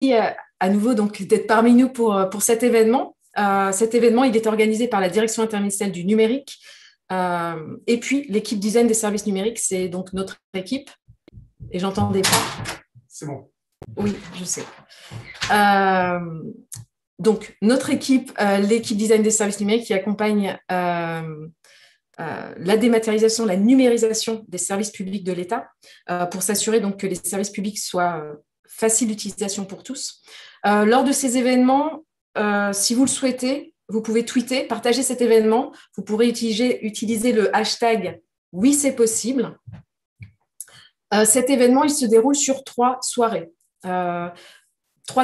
à nouveau donc d'être parmi nous pour cet événement. Cet événement, il est organisé par la Direction interministérielle du numérique. Et puis, l'équipe design des services numériques, c'est donc notre équipe. Et j'entends des pas. C'est bon. Oui, je sais. Donc, notre équipe, l'équipe design des services numériques qui accompagne la dématérialisation, la numérisation des services publics de l'État pour s'assurer donc que les services publics soient faciles d'utilisation pour tous. Lors de ces événements, si vous le souhaitez, vous pouvez tweeter, partager cet événement. Vous pourrez utiliser le hashtag oui, c'est possible. Cet événement, il se déroule sur 3 soirées. 3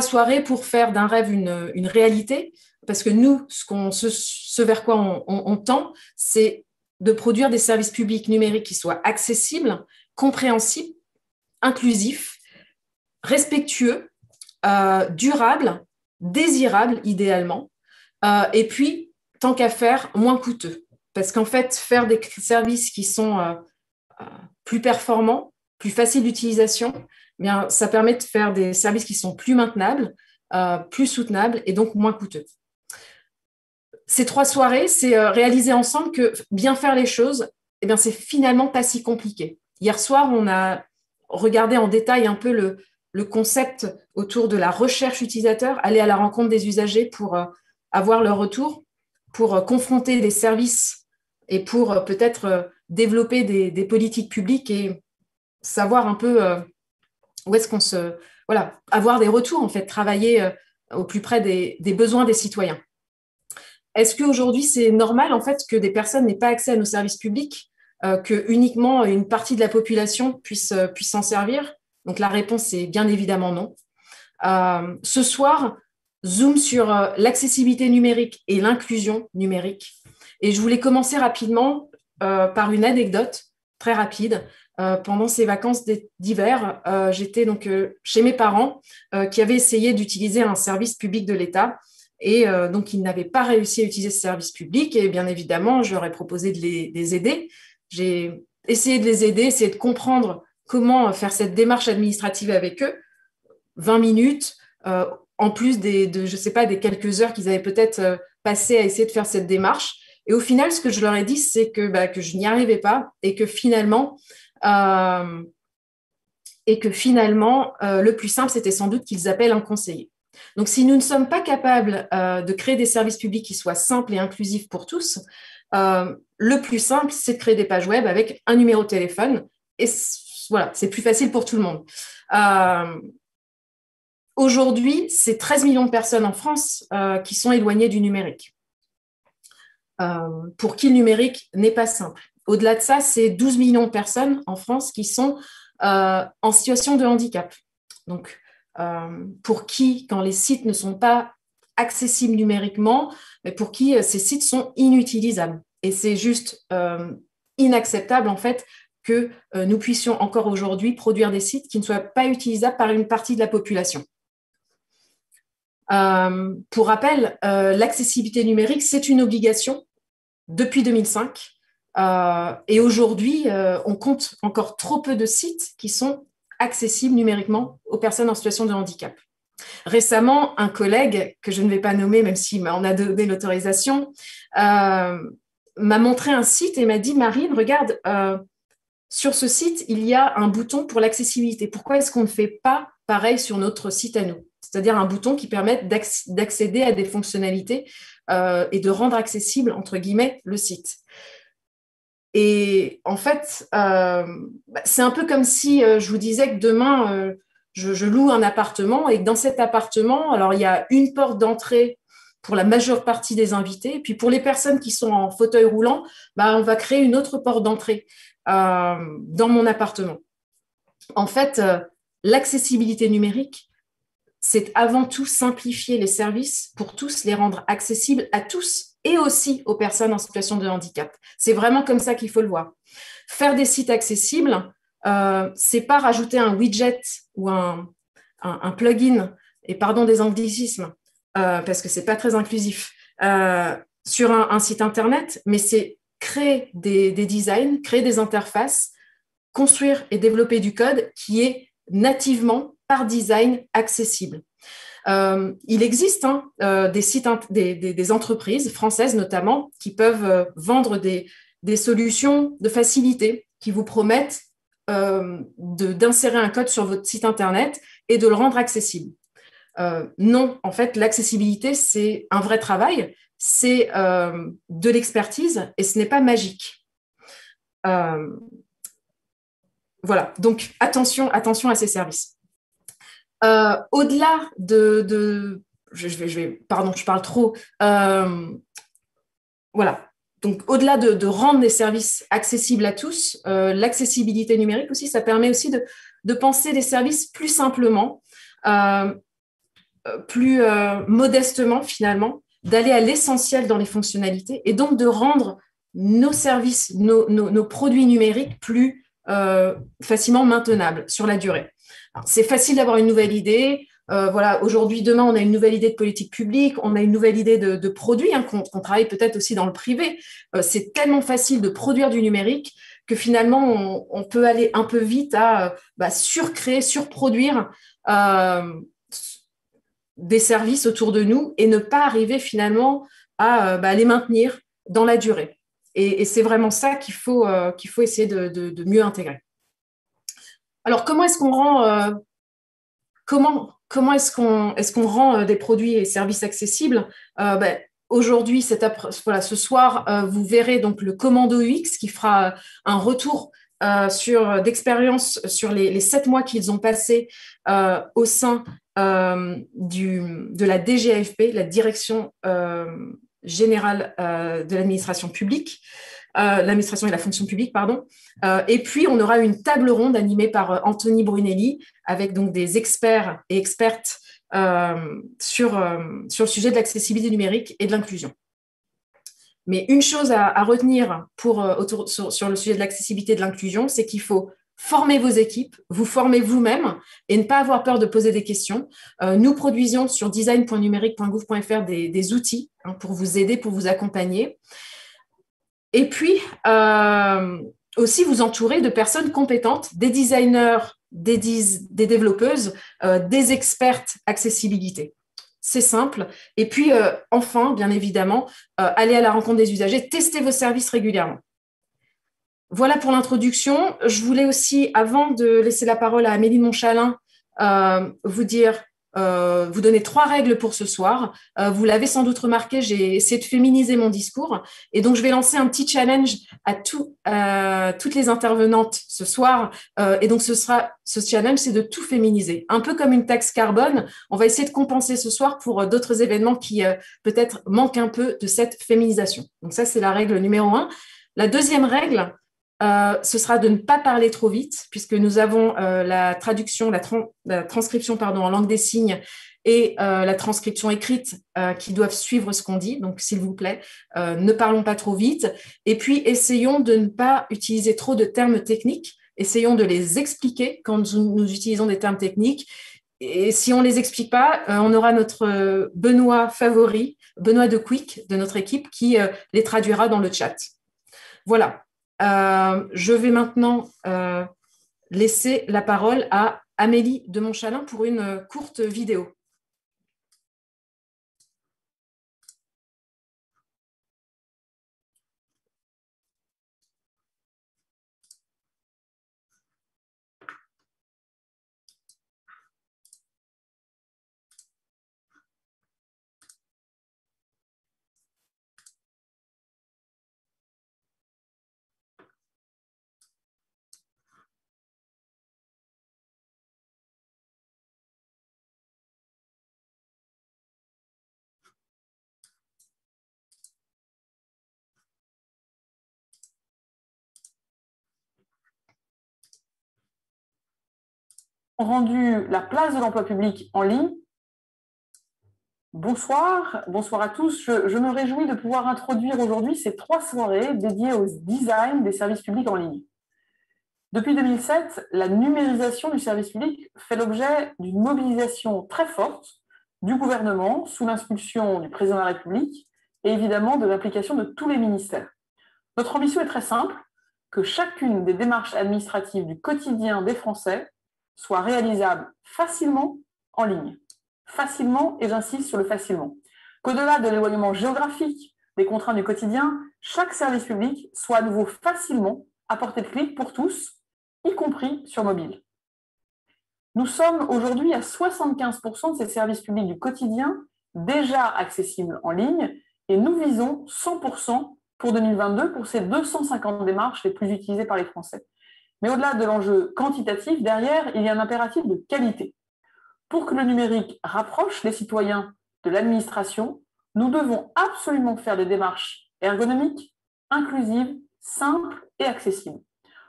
soirées pour faire d'un rêve une réalité, parce que nous, ce vers quoi on tend, c'est de produire des services publics numériques qui soient accessibles, compréhensibles, inclusifs, respectueux, durables, désirables idéalement, et puis, tant qu'à faire, moins coûteux. Parce qu'en fait, faire des services qui sont plus performants, plus faciles d'utilisation, eh bien, ça permet de faire des services qui sont plus maintenables, plus soutenables et donc moins coûteux. Ces 3 soirées, c'est réaliser ensemble que bien faire les choses, eh bien, c'est finalement pas si compliqué. Hier soir, on a regardé en détail un peu le concept autour de la recherche utilisateur, aller à la rencontre des usagers pour avoir leur retour, pour confronter des services et pour peut-être développer des politiques publiques et savoir un peu où est-ce qu'on se... Voilà, avoir des retours, en fait, travailler au plus près des besoins des citoyens. Est-ce qu'aujourd'hui, c'est normal, en fait, que des personnes n'aient pas accès à nos services publics, que uniquement une partie de la population puisse s'en servir? Donc, la réponse est bien évidemment non. Ce soir, zoom sur l'accessibilité numérique et l'inclusion numérique. Et je voulais commencer rapidement par une anecdote très rapide. Pendant ces vacances d'hiver, j'étais donc chez mes parents qui avaient essayé d'utiliser un service public de l'État et donc ils n'avaient pas réussi à utiliser ce service public et bien évidemment, je leur ai proposé de les aider. J'ai essayé de les aider, essayé de comprendre comment faire cette démarche administrative avec eux. 20 minutes, en plus je sais pas, des quelques heures qu'ils avaient peut-être passées à essayer de faire cette démarche. Et au final, ce que je leur ai dit, c'est que je n'y arrivais pas et que finalement, le plus simple, c'était sans doute qu'ils appellent un conseiller. Donc, si nous ne sommes pas capables de créer des services publics qui soient simples et inclusifs pour tous, le plus simple, c'est de créer des pages web avec un numéro de téléphone. Et voilà, c'est plus facile pour tout le monde. Aujourd'hui, c'est 13 millions de personnes en France qui sont éloignées du numérique. Pour qui le numérique n'est pas simple. Au-delà de ça, c'est 12 millions de personnes en France qui sont en situation de handicap. Donc, pour qui, quand les sites ne sont pas accessibles numériquement, mais pour qui ces sites sont inutilisables. Et c'est juste inacceptable, en fait, que nous puissions encore aujourd'hui produire des sites qui ne soient pas utilisables par une partie de la population. Pour rappel, l'accessibilité numérique, c'est une obligation depuis 2005. Et aujourd'hui, on compte encore trop peu de sites qui sont accessibles numériquement aux personnes en situation de handicap. Récemment, un collègue, que je ne vais pas nommer, même s'il m'en a donné l'autorisation, m'a montré un site et m'a dit « Marine, regarde, sur ce site, il y a un bouton pour l'accessibilité. Pourquoi est-ce qu'on ne fait pas pareil sur notre site à nous ?» C'est-à-dire un bouton qui permette d'accéder à des fonctionnalités et de rendre accessible, entre guillemets, le site. Et en fait, c'est un peu comme si je vous disais que demain, je loue un appartement et que dans cet appartement, alors il y a une porte d'entrée pour la majeure partie des invités, et puis pour les personnes qui sont en fauteuil roulant, on va créer une autre porte d'entrée dans mon appartement. En fait, l'accessibilité numérique, c'est avant tout simplifier les services pour tous, les rendre accessibles à tous et aussi aux personnes en situation de handicap. C'est vraiment comme ça qu'il faut le voir. Faire des sites accessibles, c'est pas rajouter un widget ou un plugin, et pardon des anglicismes, parce que c'est pas très inclusif, sur un site internet, mais c'est créer des designs, créer des interfaces, construire et développer du code qui est nativement, par design, accessible. Il existe des sites, des entreprises françaises notamment qui peuvent vendre des solutions de facilité qui vous promettent d'insérer un code sur votre site Internet et de le rendre accessible. Non, en fait, l'accessibilité, c'est un vrai travail, c'est de l'expertise et ce n'est pas magique. Voilà, donc attention à ces services. Au-delà pardon, je parle trop. Voilà. Donc, au-delà de rendre les services accessibles à tous, l'accessibilité numérique aussi, ça permet aussi de penser les services plus simplement, plus modestement finalement, d'aller à l'essentiel dans les fonctionnalités et donc de rendre nos services, nos produits numériques plus facilement maintenables sur la durée. C'est facile d'avoir une nouvelle idée. Voilà, aujourd'hui, demain, on a une nouvelle idée de politique publique, on a une nouvelle idée de produit qu'on travaille peut-être aussi dans le privé. C'est tellement facile de produire du numérique que finalement, on peut aller un peu vite à surcréer, surproduire des services autour de nous et ne pas arriver finalement à les maintenir dans la durée. Et c'est vraiment ça qu'il faut essayer de mieux intégrer. Alors, comment est-ce qu'on rend comment est-ce qu'on rend des produits et services accessibles? Aujourd'hui, voilà, ce soir, vous verrez donc le Commando UX qui fera un retour d'expérience sur les 7 mois qu'ils ont passés au sein de la DGAFP, la Direction générale de l'administration publique. L'administration et la fonction publique, pardon. Et puis, on aura une table ronde animée par Anthony Brunelli avec donc des experts et expertes sur le sujet de l'accessibilité numérique et de l'inclusion. Mais une chose à retenir sur le sujet de l'accessibilité et de l'inclusion, c'est qu'il faut former vos équipes, vous former vous-même et ne pas avoir peur de poser des questions. Nous produisions sur design.numérique.gouv.fr des outils pour vous aider, pour vous accompagner. Et puis, aussi vous entourer de personnes compétentes, des designers, des développeuses, des expertes accessibilité. C'est simple. Et puis, enfin, bien évidemment, aller à la rencontre des usagers, tester vos services régulièrement. Voilà pour l'introduction. Je voulais aussi, avant de laisser la parole à Amélie de Montchalin, vous donner 3 règles pour ce soir. Vous l'avez sans doute remarqué, j'ai essayé de féminiser mon discours. Et donc, je vais lancer un petit challenge à toutes les intervenantes ce soir. Et donc, ce challenge, c'est de tout féminiser. Un peu comme une taxe carbone, on va essayer de compenser ce soir pour d'autres événements qui peut-être manquent un peu de cette féminisation. Donc, ça, c'est la règle numéro 1. La deuxième règle, ce sera de ne pas parler trop vite, puisque nous avons la transcription en langue des signes et la transcription écrite qui doivent suivre ce qu'on dit. Donc, s'il vous plaît, ne parlons pas trop vite. Et puis, essayons de ne pas utiliser trop de termes techniques. Essayons de les expliquer quand nous utilisons des termes techniques. Et si on ne les explique pas, on aura notre Benoît favori, Benoît de Quick, de notre équipe, qui les traduira dans le chat. Voilà. Je vais maintenant laisser la parole à Amélie de Montchalin pour une courte vidéo. Rendu la place de l'emploi public en ligne. Bonsoir à tous. Je me réjouis de pouvoir introduire aujourd'hui ces 3 soirées dédiées au design des services publics en ligne. Depuis 2007, la numérisation du service public fait l'objet d'une mobilisation très forte du gouvernement sous l'impulsion du président de la République et évidemment de l'implication de tous les ministères. Notre ambition est très simple, que chacune des démarches administratives du quotidien des Français soit réalisable facilement en ligne. facilement, et j'insiste sur le facilement, qu'au-delà de l'éloignement géographique, des contraintes du quotidien, chaque service public soit à nouveau facilement à portée de clic pour tous, y compris sur mobile. Nous sommes aujourd'hui à 75% de ces services publics du quotidien déjà accessibles en ligne et nous visons 100% pour 2022 pour ces 250 démarches les plus utilisées par les Français. Mais au-delà de l'enjeu quantitatif, derrière, il y a un impératif de qualité. Pour que le numérique rapproche les citoyens de l'administration, nous devons absolument faire des démarches ergonomiques, inclusives, simples et accessibles.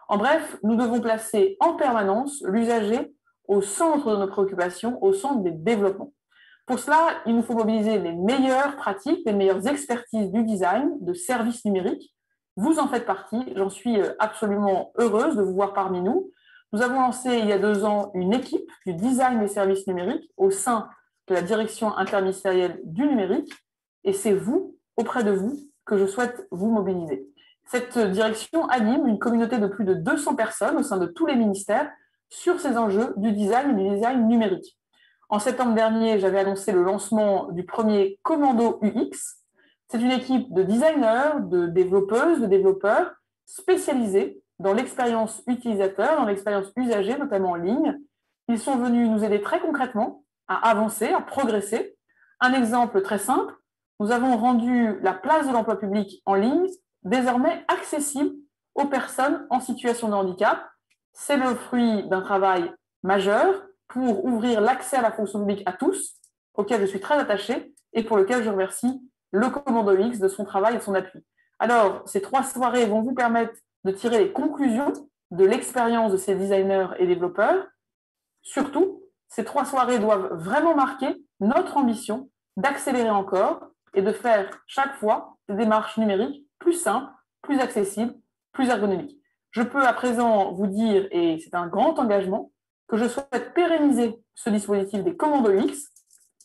En bref, nous devons placer en permanence l'usager au centre de nos préoccupations, au centre des développements. Pour cela, il nous faut mobiliser les meilleures pratiques, les meilleures expertises du design, de services numériques. Vous en faites partie, j'en suis absolument heureuse de vous voir parmi nous. Nous avons lancé il y a 2 ans une équipe du design des services numériques au sein de la direction interministérielle du numérique et c'est vous, auprès de vous, que je souhaite vous mobiliser. Cette direction anime une communauté de plus de 200 personnes au sein de tous les ministères sur ces enjeux du design et du design numérique. En septembre dernier, j'avais annoncé le lancement du premier Commando UX. C'est une équipe de designers, de développeuses, de développeurs spécialisés dans l'expérience utilisateur, dans l'expérience usagée, notamment en ligne. Ils sont venus nous aider très concrètement à avancer, à progresser. Un exemple très simple, nous avons rendu la place de l'emploi public en ligne désormais accessible aux personnes en situation de handicap. C'est le fruit d'un travail majeur pour ouvrir l'accès à la fonction publique à tous, auquel je suis très attachée et pour lequel je remercie le Commando X de son travail et de son appui. Alors, ces 3 soirées vont vous permettre de tirer les conclusions de l'expérience de ces designers et développeurs. Surtout, ces 3 soirées doivent vraiment marquer notre ambition d'accélérer encore et de faire chaque fois des démarches numériques plus simples, plus accessibles, plus ergonomiques. Je peux à présent vous dire, et c'est un grand engagement, que je souhaite pérenniser ce dispositif des commandos X.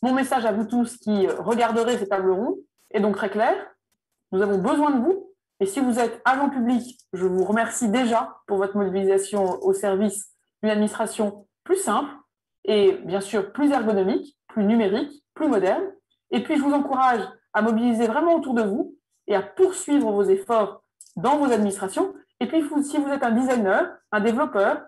Mon message à vous tous qui regarderez ces tables rondes est donc très clair. Nous avons besoin de vous. Et si vous êtes agent public, je vous remercie déjà pour votre mobilisation au service d'une administration plus simple et bien sûr plus ergonomique, plus numérique, plus moderne. Et puis je vous encourage à mobiliser vraiment autour de vous et à poursuivre vos efforts dans vos administrations. Et puis si vous êtes un designer, un développeur,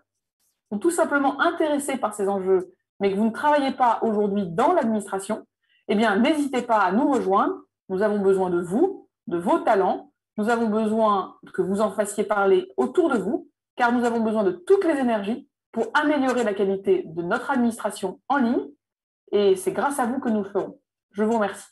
ou tout simplement intéressé par ces enjeux, mais que vous ne travaillez pas aujourd'hui dans l'administration, eh bien, n'hésitez pas à nous rejoindre. Nous avons besoin de vous, de vos talents. Nous avons besoin que vous en fassiez parler autour de vous, car nous avons besoin de toutes les énergies pour améliorer la qualité de notre administration en ligne. Et c'est grâce à vous que nous le ferons. Je vous remercie.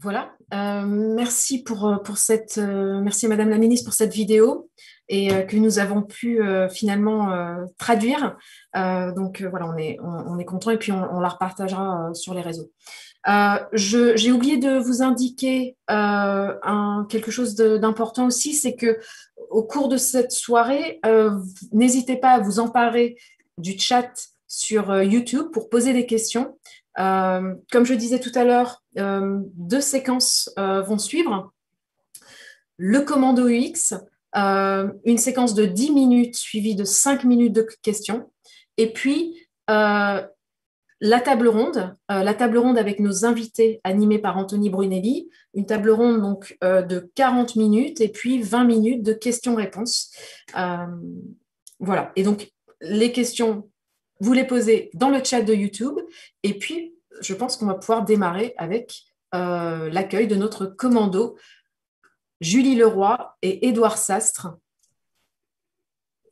Voilà, merci merci Madame la Ministre pour cette vidéo et que nous avons pu finalement traduire. Donc voilà, on est content et puis on la repartagera sur les réseaux. J'ai oublié de vous indiquer quelque chose d'important aussi, c'est que au cours de cette soirée, n'hésitez pas à vous emparer du chat sur YouTube pour poser des questions. Comme je disais tout à l'heure, 2 séquences vont suivre. Le commando UX, une séquence de 10 minutes suivie de 5 minutes de questions. Et puis, la table ronde avec nos invités animés par Anthony Brunelli, une table ronde donc de 40 minutes et puis 20 minutes de questions-réponses. Voilà. Et donc, les questions, vous les posez dans le chat de YouTube et puis, je pense qu'on va pouvoir démarrer avec l'accueil de notre commando, Julie Leroy et Édouard Sastre.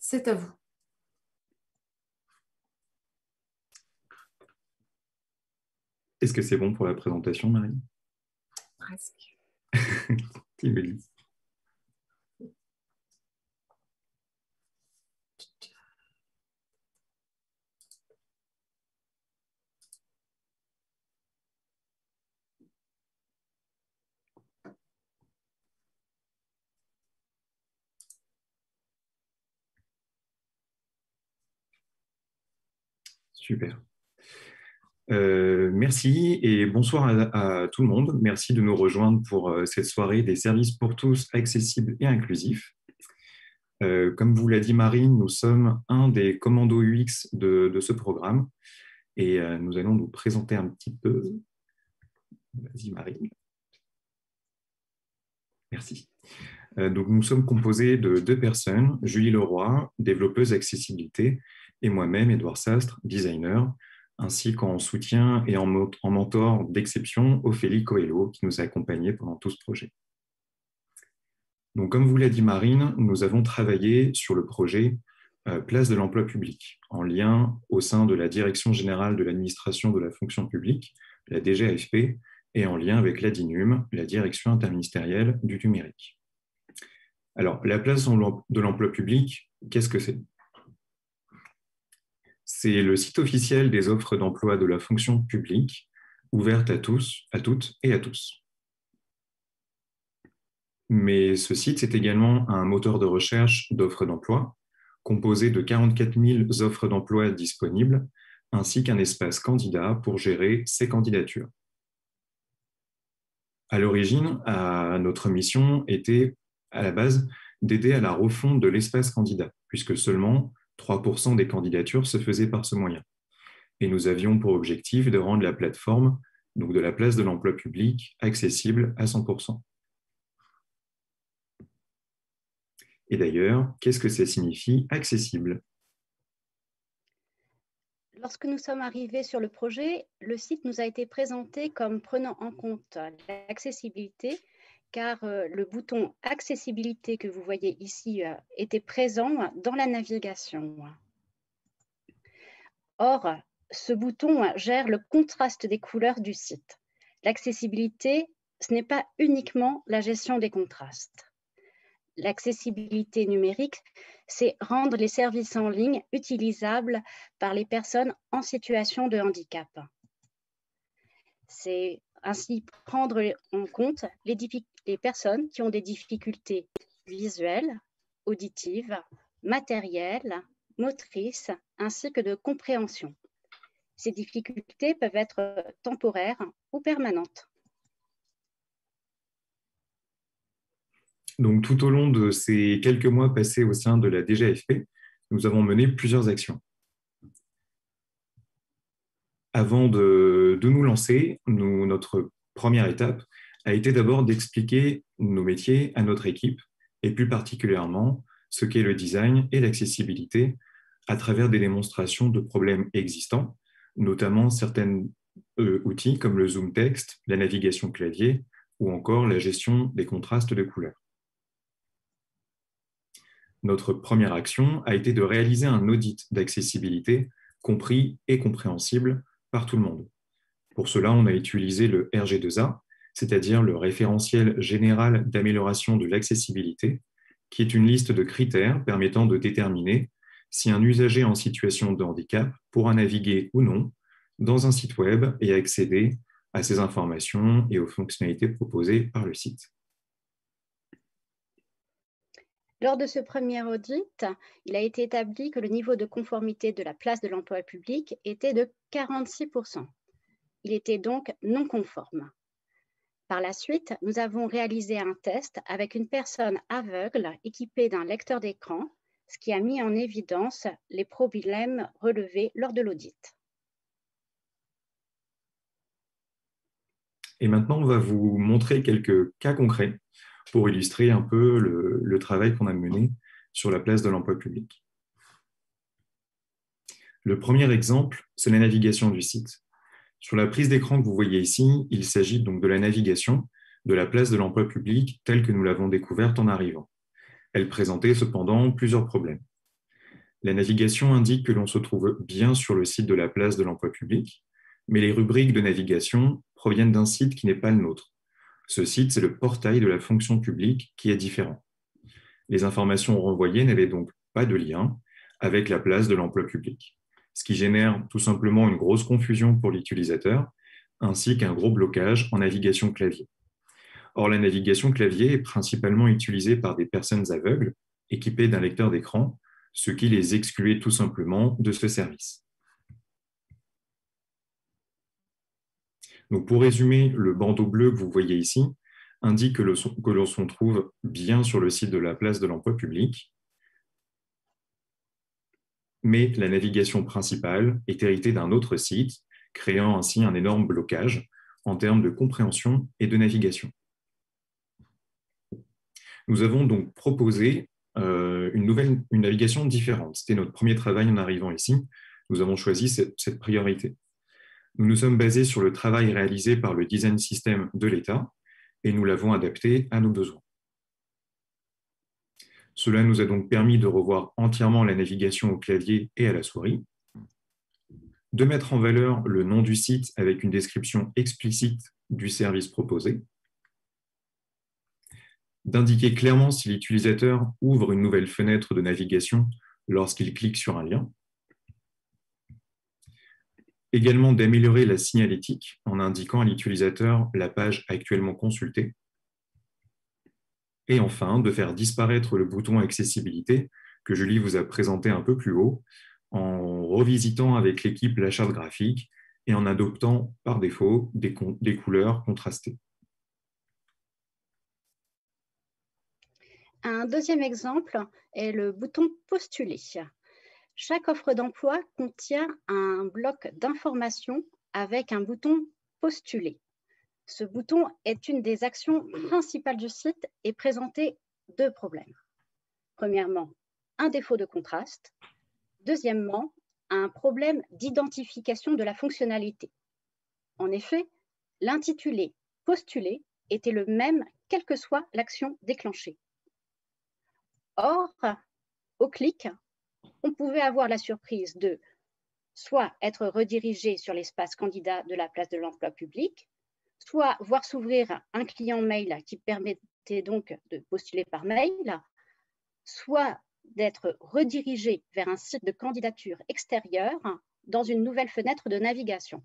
C'est à vous. Est-ce que c'est bon pour la présentation, Marie? Presque. Tu me dis. Super. Merci et bonsoir à tout le monde. Merci de nous rejoindre pour cette soirée des services pour tous accessibles et inclusifs. Comme vous l'a dit Marine, nous sommes un des commandos UX de ce programme et nous allons nous présenter un petit peu. Vas-y Marine. Merci. Donc, nous sommes composés de 2 personnes, Julie Leroy, développeuse accessibilité, et moi-même, Édouard Sastre, designer, ainsi qu'en soutien et en mentor d'exception, Ophélie Coelho, qui nous a accompagnés pendant tout ce projet. Donc, comme vous l'a dit Marine, nous avons travaillé sur le projet Place de l'emploi public, en lien au sein de la Direction générale de l'administration de la fonction publique, la DGAFP, et en lien avec l'ADINUM, la Direction interministérielle du numérique. Alors, la place de l'emploi public, qu'est-ce que c'est? C'est le site officiel des offres d'emploi de la fonction publique, ouverte à tous, à toutes et à tous. Mais ce site, c'est également un moteur de recherche d'offres d'emploi, composé de 44 000 offres d'emploi disponibles, ainsi qu'un espace candidat pour gérer ces candidatures. À l'origine, notre mission était, à la base, d'aider à la refonte de l'espace candidat, puisque seulement 3% des candidatures se faisaient par ce moyen. Et nous avions pour objectif de rendre la plateforme, donc de la place de l'emploi public, accessible à 100%. Et d'ailleurs, qu'est-ce que ça signifie accessible? Lorsque nous sommes arrivés sur le projet, le site nous a été présenté comme prenant en compte l'accessibilité, car le bouton accessibilité que vous voyez ici était présent dans la navigation. Or, ce bouton gère le contraste des couleurs du site. L'accessibilité, ce n'est pas uniquement la gestion des contrastes. L'accessibilité numérique, c'est rendre les services en ligne utilisables par les personnes en situation de handicap. C'est ainsi prendre en compte les personnes qui ont des difficultés visuelles, auditives, matérielles, motrices, ainsi que de compréhension. Ces difficultés peuvent être temporaires ou permanentes. Donc, tout au long de ces quelques mois passés au sein de la DGAFP, nous avons mené plusieurs actions. Avant de nous lancer, notre première étape a été d'abord d'expliquer nos métiers à notre équipe, et plus particulièrement ce qu'est le design et l'accessibilité à travers des démonstrations de problèmes existants, notamment certains outils comme le zoom texte, la navigation clavier ou encore la gestion des contrastes de couleurs. Notre première action a été de réaliser un audit d'accessibilité compris et compréhensible par tout le monde. Pour cela, on a utilisé le RG2A, c'est-à-dire le référentiel général d'amélioration de l'accessibilité, qui est une liste de critères permettant de déterminer si un usager en situation de handicap pourra naviguer ou non dans un site web et accéder à ces informations et aux fonctionnalités proposées par le site. Lors de ce premier audit, il a été établi que le niveau de conformité de la place de l'emploi public était de 46%. Il était donc non conforme. Par la suite, nous avons réalisé un test avec une personne aveugle équipée d'un lecteur d'écran, ce qui a mis en évidence les problèmes relevés lors de l'audit. Et maintenant, on va vous montrer quelques cas concrets pour illustrer un peu le travail qu'on a mené sur la place de l'emploi public. Le premier exemple, c'est la navigation du site. Sur la prise d'écran que vous voyez ici, il s'agit donc de la navigation de la place de l'emploi public telle que nous l'avons découverte en arrivant. Elle présentait cependant plusieurs problèmes. La navigation indique que l'on se trouve bien sur le site de la place de l'emploi public, mais les rubriques de navigation proviennent d'un site qui n'est pas le nôtre. Ce site, c'est le portail de la fonction publique qui est différent. Les informations renvoyées n'avaient donc pas de lien avec la place de l'emploi public, ce qui génère tout simplement une grosse confusion pour l'utilisateur, ainsi qu'un gros blocage en navigation clavier. Or, la navigation clavier est principalement utilisée par des personnes aveugles équipées d'un lecteur d'écran, ce qui les excluait tout simplement de ce service. Donc, pour résumer, le bandeau bleu que vous voyez ici indique que l'on se trouve bien sur le site de la place de l'emploi public, mais la navigation principale est héritée d'un autre site, créant ainsi un énorme blocage en termes de compréhension et de navigation. Nous avons donc proposé une navigation différente. C'était notre premier travail en arrivant ici. Nous avons choisi cette priorité. Nous nous sommes basés sur le travail réalisé par le design system de l'État et nous l'avons adapté à nos besoins. Cela nous a donc permis de revoir entièrement la navigation au clavier et à la souris, de mettre en valeur le nom du site avec une description explicite du service proposé, d'indiquer clairement si l'utilisateur ouvre une nouvelle fenêtre de navigation lorsqu'il clique sur un lien, également d'améliorer la signalétique en indiquant à l'utilisateur la page actuellement consultée, et enfin de faire disparaître le bouton accessibilité que Julie vous a présenté un peu plus haut en revisitant avec l'équipe la charte graphique et en adoptant par défaut des couleurs contrastées. Un deuxième exemple est le bouton « Postuler ». Chaque offre d'emploi contient un bloc d'informations avec un bouton « Postuler ». Ce bouton est une des actions principales du site et présentait deux problèmes. Premièrement, un défaut de contraste. Deuxièmement, un problème d'identification de la fonctionnalité. En effet, l'intitulé « Postuler » était le même quelle que soit l'action déclenchée. Or, au clic, on pouvait avoir la surprise de soit être redirigé sur l'espace candidat de la place de l'emploi public, soit voir s'ouvrir un client mail qui permettait donc de postuler par mail, soit d'être redirigé vers un site de candidature extérieur dans une nouvelle fenêtre de navigation.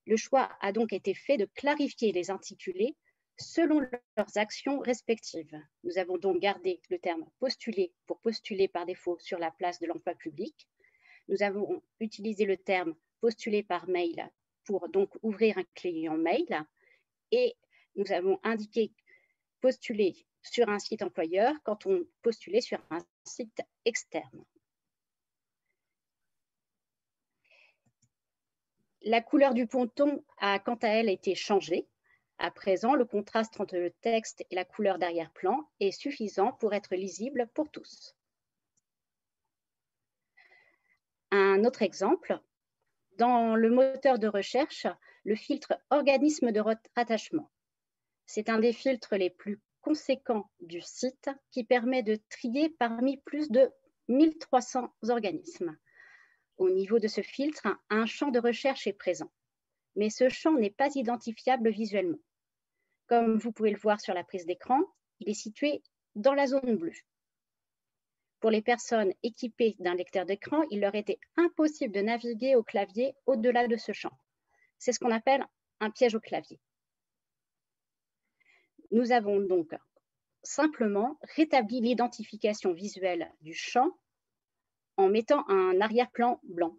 Le choix a donc été fait de clarifier les intitulés selon leurs actions respectives. Nous avons donc gardé le terme « postuler » pour postuler par défaut sur la place de l'emploi public. Nous avons utilisé le terme « postuler par mail » pour donc ouvrir un client mail. Et nous avons indiqué « postuler » sur un site employeur quand on postulait sur un site externe. La couleur du ponton a quant à elle été changée. À présent, le contraste entre le texte et la couleur d'arrière-plan est suffisant pour être lisible pour tous. Un autre exemple, dans le moteur de recherche, le filtre « Organisme de rattachement ». C'est un des filtres les plus conséquents du site qui permet de trier parmi plus de 1300 organismes. Au niveau de ce filtre, un champ de recherche est présent, mais ce champ n'est pas identifiable visuellement. Comme vous pouvez le voir sur la prise d'écran, il est situé dans la zone bleue. Pour les personnes équipées d'un lecteur d'écran, il leur était impossible de naviguer au clavier au-delà de ce champ. C'est ce qu'on appelle un piège au clavier. Nous avons donc simplement rétabli l'identification visuelle du champ en mettant un arrière-plan blanc.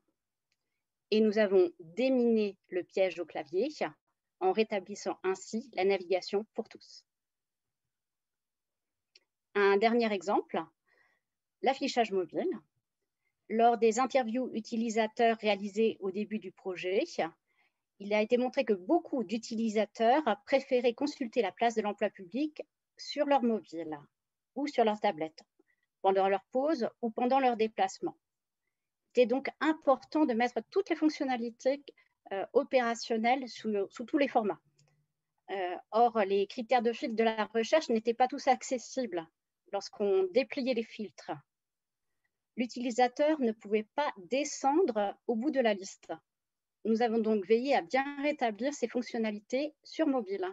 Et nous avons déminé le piège au clavier en rétablissant ainsi la navigation pour tous. Un dernier exemple, l'affichage mobile. Lors des interviews utilisateurs réalisées au début du projet, il a été montré que beaucoup d'utilisateurs préféraient consulter la place de l'emploi public sur leur mobile ou sur leur tablette, pendant leur pause ou pendant leur déplacement. Il était donc important de mettre toutes les fonctionnalités opérationnelles sous tous les formats. Or, les critères de filtre de la recherche n'étaient pas tous accessibles lorsqu'on dépliait les filtres. L'utilisateur ne pouvait pas descendre au bout de la liste. Nous avons donc veillé à bien rétablir ces fonctionnalités sur mobile.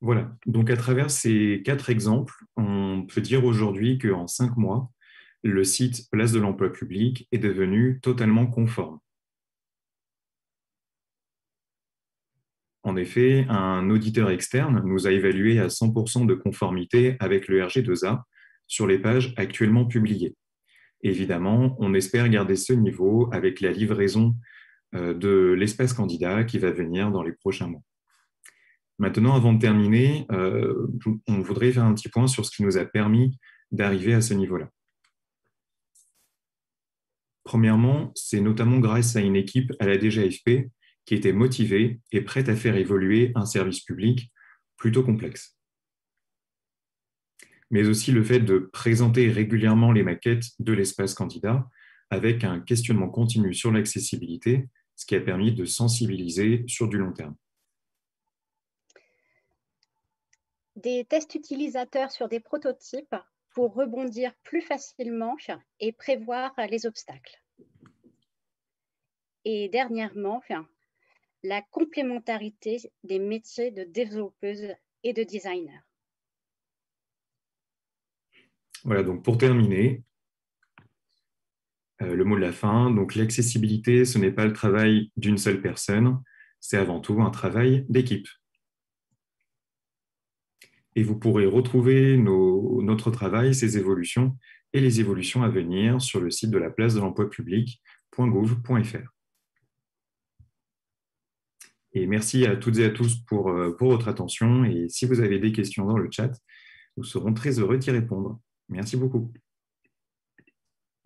Voilà, donc à travers ces 4 exemples, on peut dire aujourd'hui qu'en 5 mois, le site Place de l'emploi public est devenu totalement conforme. En effet, un auditeur externe nous a évalué à 100% de conformité avec le RG2A sur les pages actuellement publiées. Évidemment, on espère garder ce niveau avec la livraison de l'espace candidat qui va venir dans les prochains mois. Maintenant, avant de terminer, on voudrait faire un petit point sur ce qui nous a permis d'arriver à ce niveau-là. Premièrement, c'est notamment grâce à une équipe à la DGAFP qui était motivée et prête à faire évoluer un service public plutôt complexe. Mais aussi le fait de présenter régulièrement les maquettes de l'espace candidat avec un questionnement continu sur l'accessibilité, ce qui a permis de sensibiliser sur du long terme. Des tests utilisateurs sur des prototypes pour rebondir plus facilement et prévoir les obstacles. Et dernièrement, la complémentarité des métiers de développeuse et de designer. Voilà, donc pour terminer, le mot de la fin, donc l'accessibilité, ce n'est pas le travail d'une seule personne, c'est avant tout un travail d'équipe. Et vous pourrez retrouver notre travail, ses évolutions et les évolutions à venir sur le site de la place de l'emploi public.gouv.fr. Et merci à toutes et à tous pour votre attention. Et si vous avez des questions dans le chat, nous serons très heureux d'y répondre. Merci beaucoup.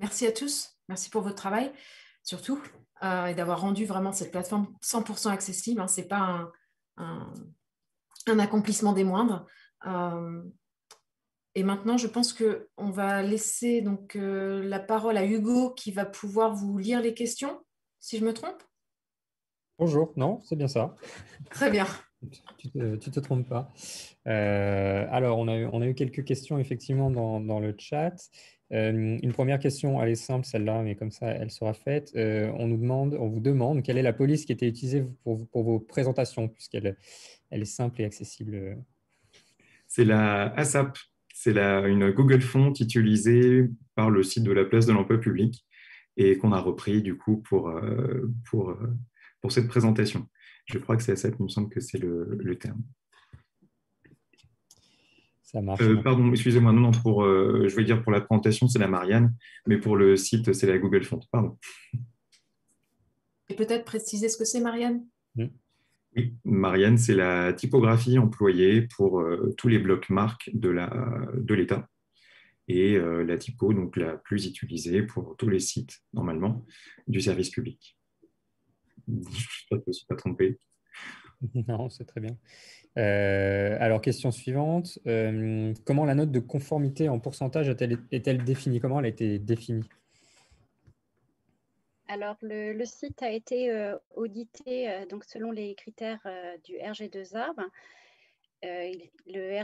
Merci à tous. Merci pour votre travail, surtout, et d'avoir rendu vraiment cette plateforme 100% accessible. Ce n'est pas un accomplissement des moindres. Et maintenant, je pense qu'on va laisser donc, la parole à Hugo qui va pouvoir vous lire les questions, si je me trompe. Bonjour, non, c'est bien ça. Très bien. Tu te trompes pas. Alors, on a eu quelques questions effectivement dans le chat. Une première question, elle est simple celle-là, mais comme ça, elle sera faite. On vous demande quelle est la police qui était utilisée pour vos présentations, puisqu'elle est simple et accessible. C'est la ASAP, c'est une Google Font utilisée par le site de la place de l'emploi public et qu'on a repris du coup pour cette présentation. Je crois que c'est ASAP, il me semble que c'est le terme. Ça marche. Pardon, excusez-moi, non, je vais dire pour la présentation, c'est la Marianne, mais pour le site, c'est la Google Font. Pardon. Et peut-être préciser ce que c'est, Marianne ? Oui, Marianne, c'est la typographie employée pour tous les blocs marques de l'État et la typo donc la plus utilisée pour tous les sites, normalement, du service public. Je ne me suis pas trompé. Non, c'est très bien. Alors, question suivante. Comment la note de conformité en pourcentage est-elle définie? Comment elle a été définie? Alors, le site a été audité donc selon les critères du RG2A. Le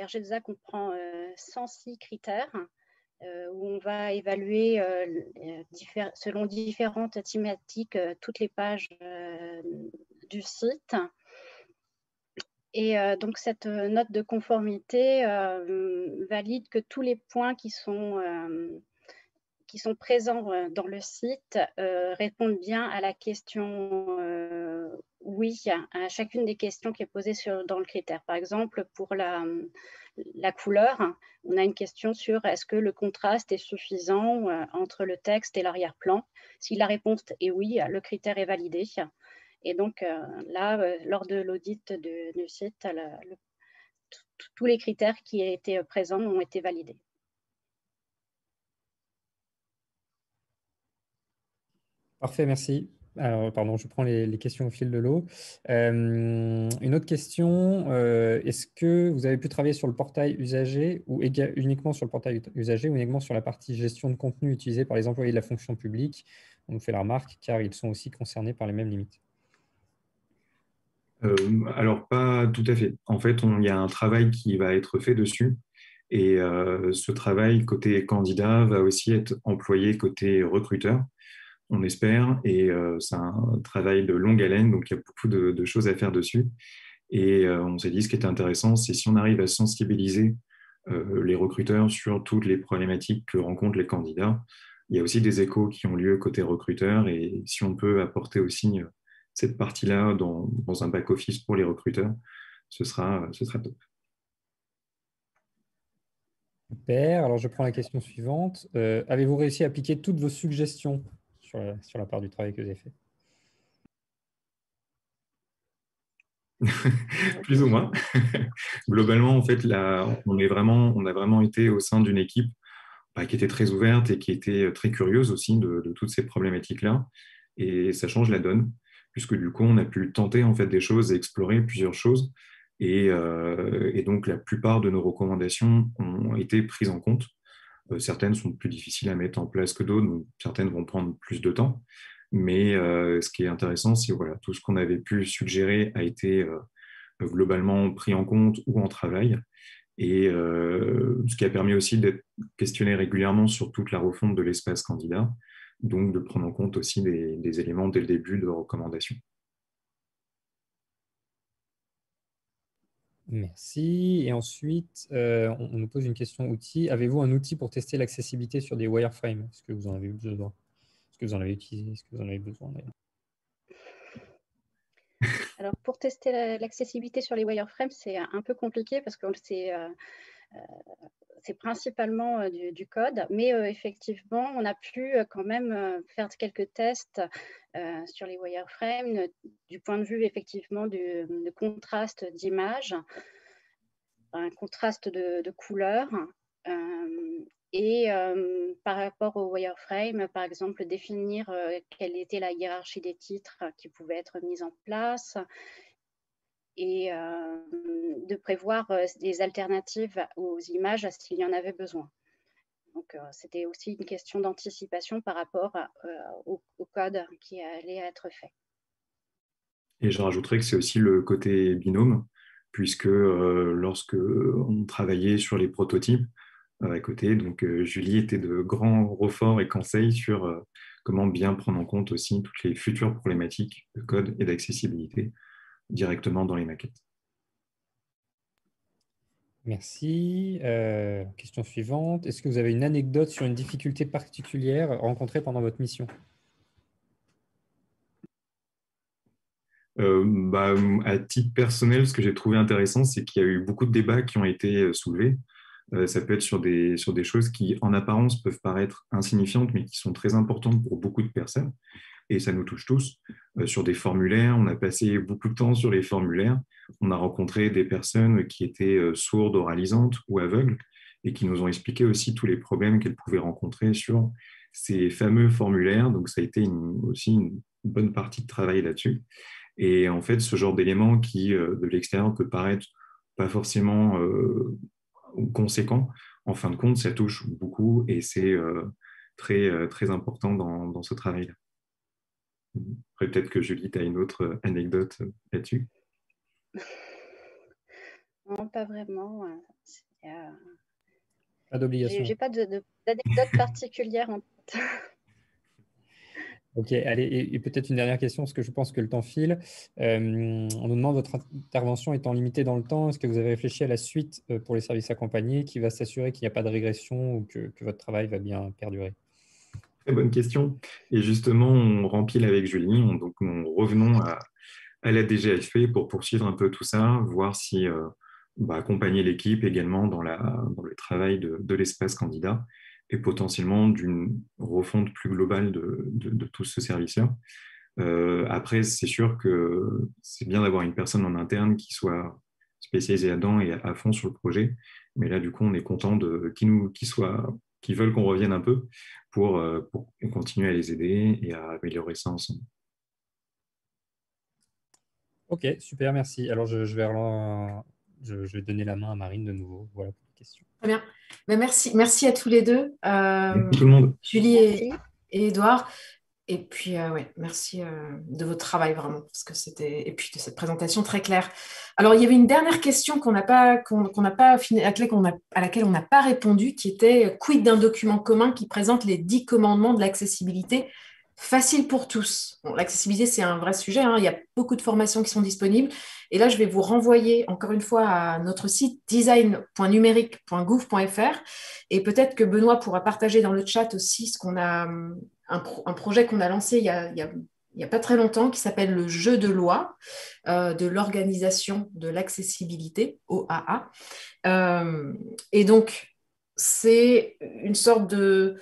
RG2A comprend 106 critères où on va évaluer selon différentes thématiques toutes les pages du site. Et donc, cette note de conformité valide que tous les points qui sont présents dans le site répondent bien à la question oui, à chacune des questions qui est posée dans le critère. Par exemple, pour la couleur, on a une question sur est-ce que le contraste est suffisant entre le texte et l'arrière-plan. Si la réponse est oui, le critère est validé. Et donc là, lors de l'audit du site, tous les critères qui étaient présents ont été validés. Parfait, merci. Alors, pardon, je prends les questions au fil de l'eau. Une autre question, est-ce que vous avez pu travailler sur le portail usager ou uniquement sur le portail usager ou uniquement sur la partie gestion de contenu utilisée par les employés de la fonction publique? On nous fait la remarque car ils sont aussi concernés par les mêmes limites. Alors, pas tout à fait. En fait, il y a un travail qui va être fait dessus. Et ce travail côté candidat va aussi être employé côté recruteur, on espère. Et c'est un travail de longue haleine, donc il y a beaucoup de choses à faire dessus. Et on s'est dit, ce qui est intéressant, c'est si on arrive à sensibiliser les recruteurs sur toutes les problématiques que rencontrent les candidats. Il y a aussi des échos qui ont lieu côté recruteurs. Et si on peut apporter aussi cette partie-là dans un back-office pour les recruteurs, ce sera top. Super. Alors, je prends la question suivante. Avez-vous réussi à appliquer toutes vos suggestions sur la part du travail que vous avez fait? Plus ou moins. Globalement, en fait, là, on a vraiment été au sein d'une équipe qui était très ouverte et qui était très curieuse aussi de toutes ces problématiques-là. Et ça change la donne, puisque du coup, on a pu tenter en fait des choses et explorer plusieurs choses. Et donc, la plupart de nos recommandations ont été prises en compte. Certaines sont plus difficiles à mettre en place que d'autres, donc certaines vont prendre plus de temps. Mais ce qui est intéressant, c'est voilà, tout ce qu'on avait pu suggérer a été globalement pris en compte ou en travail. Et ce qui a permis aussi d'être questionné régulièrement sur toute la refonte de l'espace candidat, donc de prendre en compte aussi des éléments dès le début de recommandations. Merci. Et ensuite, on nous pose une question outil. Avez-vous un outil pour tester l'accessibilité sur des wireframes? Est-ce que vous en avez besoin? Est-ce que vous en avez utilisé? Est-ce que vous en avez besoin d'ailleurs? Alors, pour tester l'accessibilité sur les wireframes, c'est un peu compliqué parce que c'est principalement du code, mais effectivement, on a pu quand même faire quelques tests sur les wireframes du point de vue effectivement de contraste d'image, un contraste de couleurs. Et par rapport au wireframe, par exemple, définir quelle était la hiérarchie des titres qui pouvaient être mise en place et de prévoir des alternatives aux images s'il y en avait besoin. Donc, c'était aussi une question d'anticipation par rapport au code qui allait être fait. Et je rajouterais que c'est aussi le côté binôme, puisque lorsque on travaillait sur les prototypes à côté, donc Julie était de grands renforts et conseils sur comment bien prendre en compte aussi toutes les futures problématiques de code et d'accessibilité directement dans les maquettes. Merci. Question suivante. Est-ce que vous avez une anecdote sur une difficulté particulière rencontrée pendant votre mission? À titre personnel, ce que j'ai trouvé intéressant, c'est qu'il y a eu beaucoup de débats qui ont été soulevés. Ça peut être sur des choses qui, en apparence, peuvent paraître insignifiantes, mais qui sont très importantes pour beaucoup de personnes. Et ça nous touche tous. Sur des formulaires, on a passé beaucoup de temps sur les formulaires. On a rencontré des personnes qui étaient sourdes, oralisantes ou aveugles et qui nous ont expliqué aussi tous les problèmes qu'elles pouvaient rencontrer sur ces fameux formulaires. Donc, ça a été aussi une bonne partie de travail là-dessus. Et en fait, ce genre d'élément qui, de l'extérieur, peut paraître pas forcément conséquent, en fin de compte, ça touche beaucoup et c'est très important dans ce travail-là. Après, peut-être que Julie, tu as une autre anecdote là-dessus. Non, pas vraiment. Pas d'obligation. J'ai pas d'anecdote particulière en tête. Ok, allez, et peut-être une dernière question, parce que je pense que le temps file. On nous demande votre intervention étant limitée dans le temps, est-ce que vous avez réfléchi à la suite pour les services accompagnés qui va s'assurer qu'il n'y a pas de régression ou que votre travail va bien perdurer? Très bonne question. Et justement, on rempile avec Julie, donc nous revenons à la DGFP pour poursuivre un peu tout ça, voir si accompagner l'équipe également dans le travail de l'espace candidat et potentiellement d'une refonte plus globale de tout ce service-là. Après, c'est sûr que c'est bien d'avoir une personne en interne qui soit spécialisée là-dedans et à fond sur le projet. Mais là, du coup, on est content qui veulent qu'on revienne un peu pour continuer à les aider et à améliorer ça ensemble. Ok, super, merci. Alors, je vais donner la main à Marine de nouveau. Voilà pour les questions. Très bien. Ben, merci à tous les deux, Merci tout le monde. Julie et Édouard. Et puis, merci de votre travail vraiment, parce que et puis de cette présentation très claire. Alors, il y avait une dernière question à laquelle on n'a pas répondu, qui était quid d'un document commun qui présente les 10 commandements de l'accessibilité facile pour tous. Bon, l'accessibilité, c'est un vrai sujet, hein. Il y a beaucoup de formations qui sont disponibles. Et là, je vais vous renvoyer encore une fois à notre site design.numérique.gouv.fr. Et peut-être que Benoît pourra partager dans le chat aussi un projet qu'on a lancé il y a pas très longtemps qui s'appelle le jeu de loi de l'organisation de l'accessibilité, OAA. Et donc, c'est une sorte de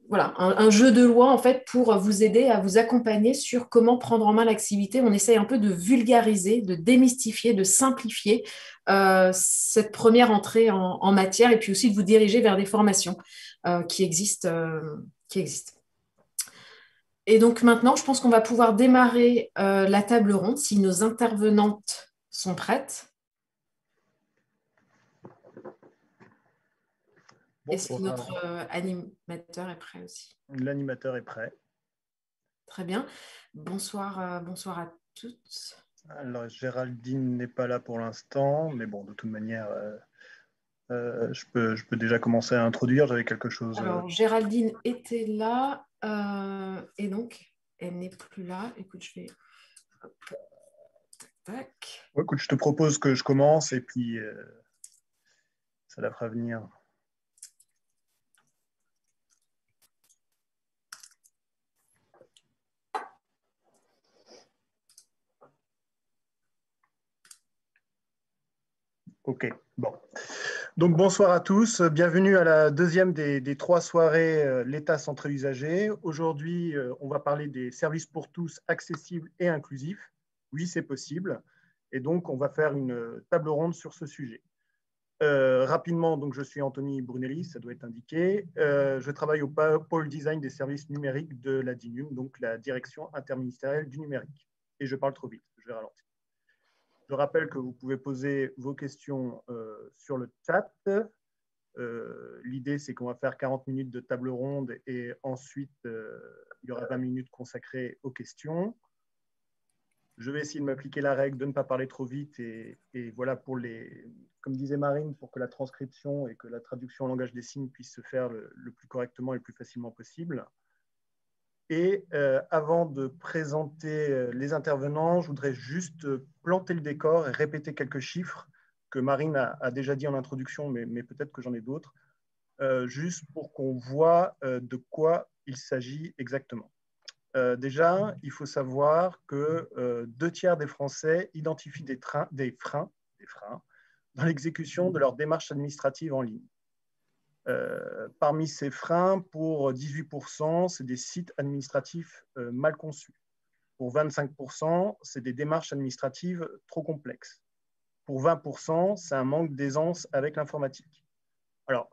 voilà, un jeu de loi en fait pour vous aider à vous accompagner sur comment prendre en main l'activité. On essaye un peu de vulgariser, de démystifier, de simplifier cette première entrée en matière et puis aussi de vous diriger vers des formations qui existent, qui existent. Et donc maintenant, je pense qu'on va pouvoir démarrer la table ronde si nos intervenantes sont prêtes. Est-ce que notre animateur est prêt aussi? L'animateur est prêt. Très bien. Bonsoir, bonsoir à toutes. Alors, Géraldine n'est pas là pour l'instant, mais bon, de toute manière, je peux déjà commencer à introduire. J'avais quelque chose. Alors, Géraldine était là et donc, elle n'est plus là. Écoute, je vais... Hop, tac, tac. Ouais, écoute, je te propose que je commence et puis ça la fera venir. Ok, bon. Donc bonsoir à tous, bienvenue à la deuxième des 3 soirées l'État centré usager. Aujourd'hui, on va parler des services pour tous accessibles et inclusifs. Oui, c'est possible. Et donc, on va faire une table ronde sur ce sujet. Rapidement, donc, je suis Anthony Brunelli, ça doit être indiqué. Je travaille au pôle design des services numériques de la DINUM, donc la direction interministérielle du numérique. Et je parle trop vite, je vais ralentir. Je rappelle que vous pouvez poser vos questions sur le chat. L'idée, c'est qu'on va faire 40 minutes de table ronde et ensuite, il y aura 20 minutes consacrées aux questions. Je vais essayer de m'appliquer la règle de ne pas parler trop vite et voilà, comme disait Marine, pour que la transcription et que la traduction en langage des signes puissent se faire le plus correctement et le plus facilement possible. Et avant de présenter les intervenants, je voudrais juste planter le décor et répéter quelques chiffres que Marine a déjà dit en introduction, mais peut-être que j'en ai d'autres, juste pour qu'on voit de quoi il s'agit exactement. Déjà, il faut savoir que 2/3 des Français identifient des freins dans l'exécution de leurs démarches administratives en ligne. Parmi ces freins, pour 18%, c'est des sites administratifs mal conçus. Pour 25%, c'est des démarches administratives trop complexes. Pour 20%, c'est un manque d'aisance avec l'informatique. Alors,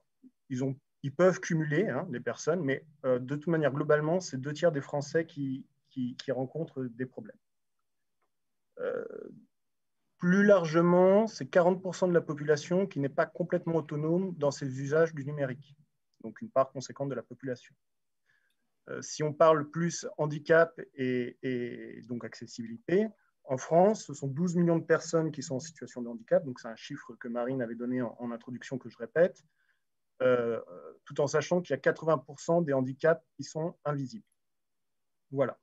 ils peuvent cumuler les personnes, mais de toute manière, globalement, c'est 2/3 des Français qui rencontrent des problèmes. Plus largement, c'est 40% de la population qui n'est pas complètement autonome dans ses usages du numérique, donc une part conséquente de la population. Si on parle plus handicap et donc accessibilité, en France, ce sont 12 millions de personnes qui sont en situation de handicap, donc c'est un chiffre que Marine avait donné en introduction que je répète, tout en sachant qu'il y a 80% des handicaps qui sont invisibles. Voilà.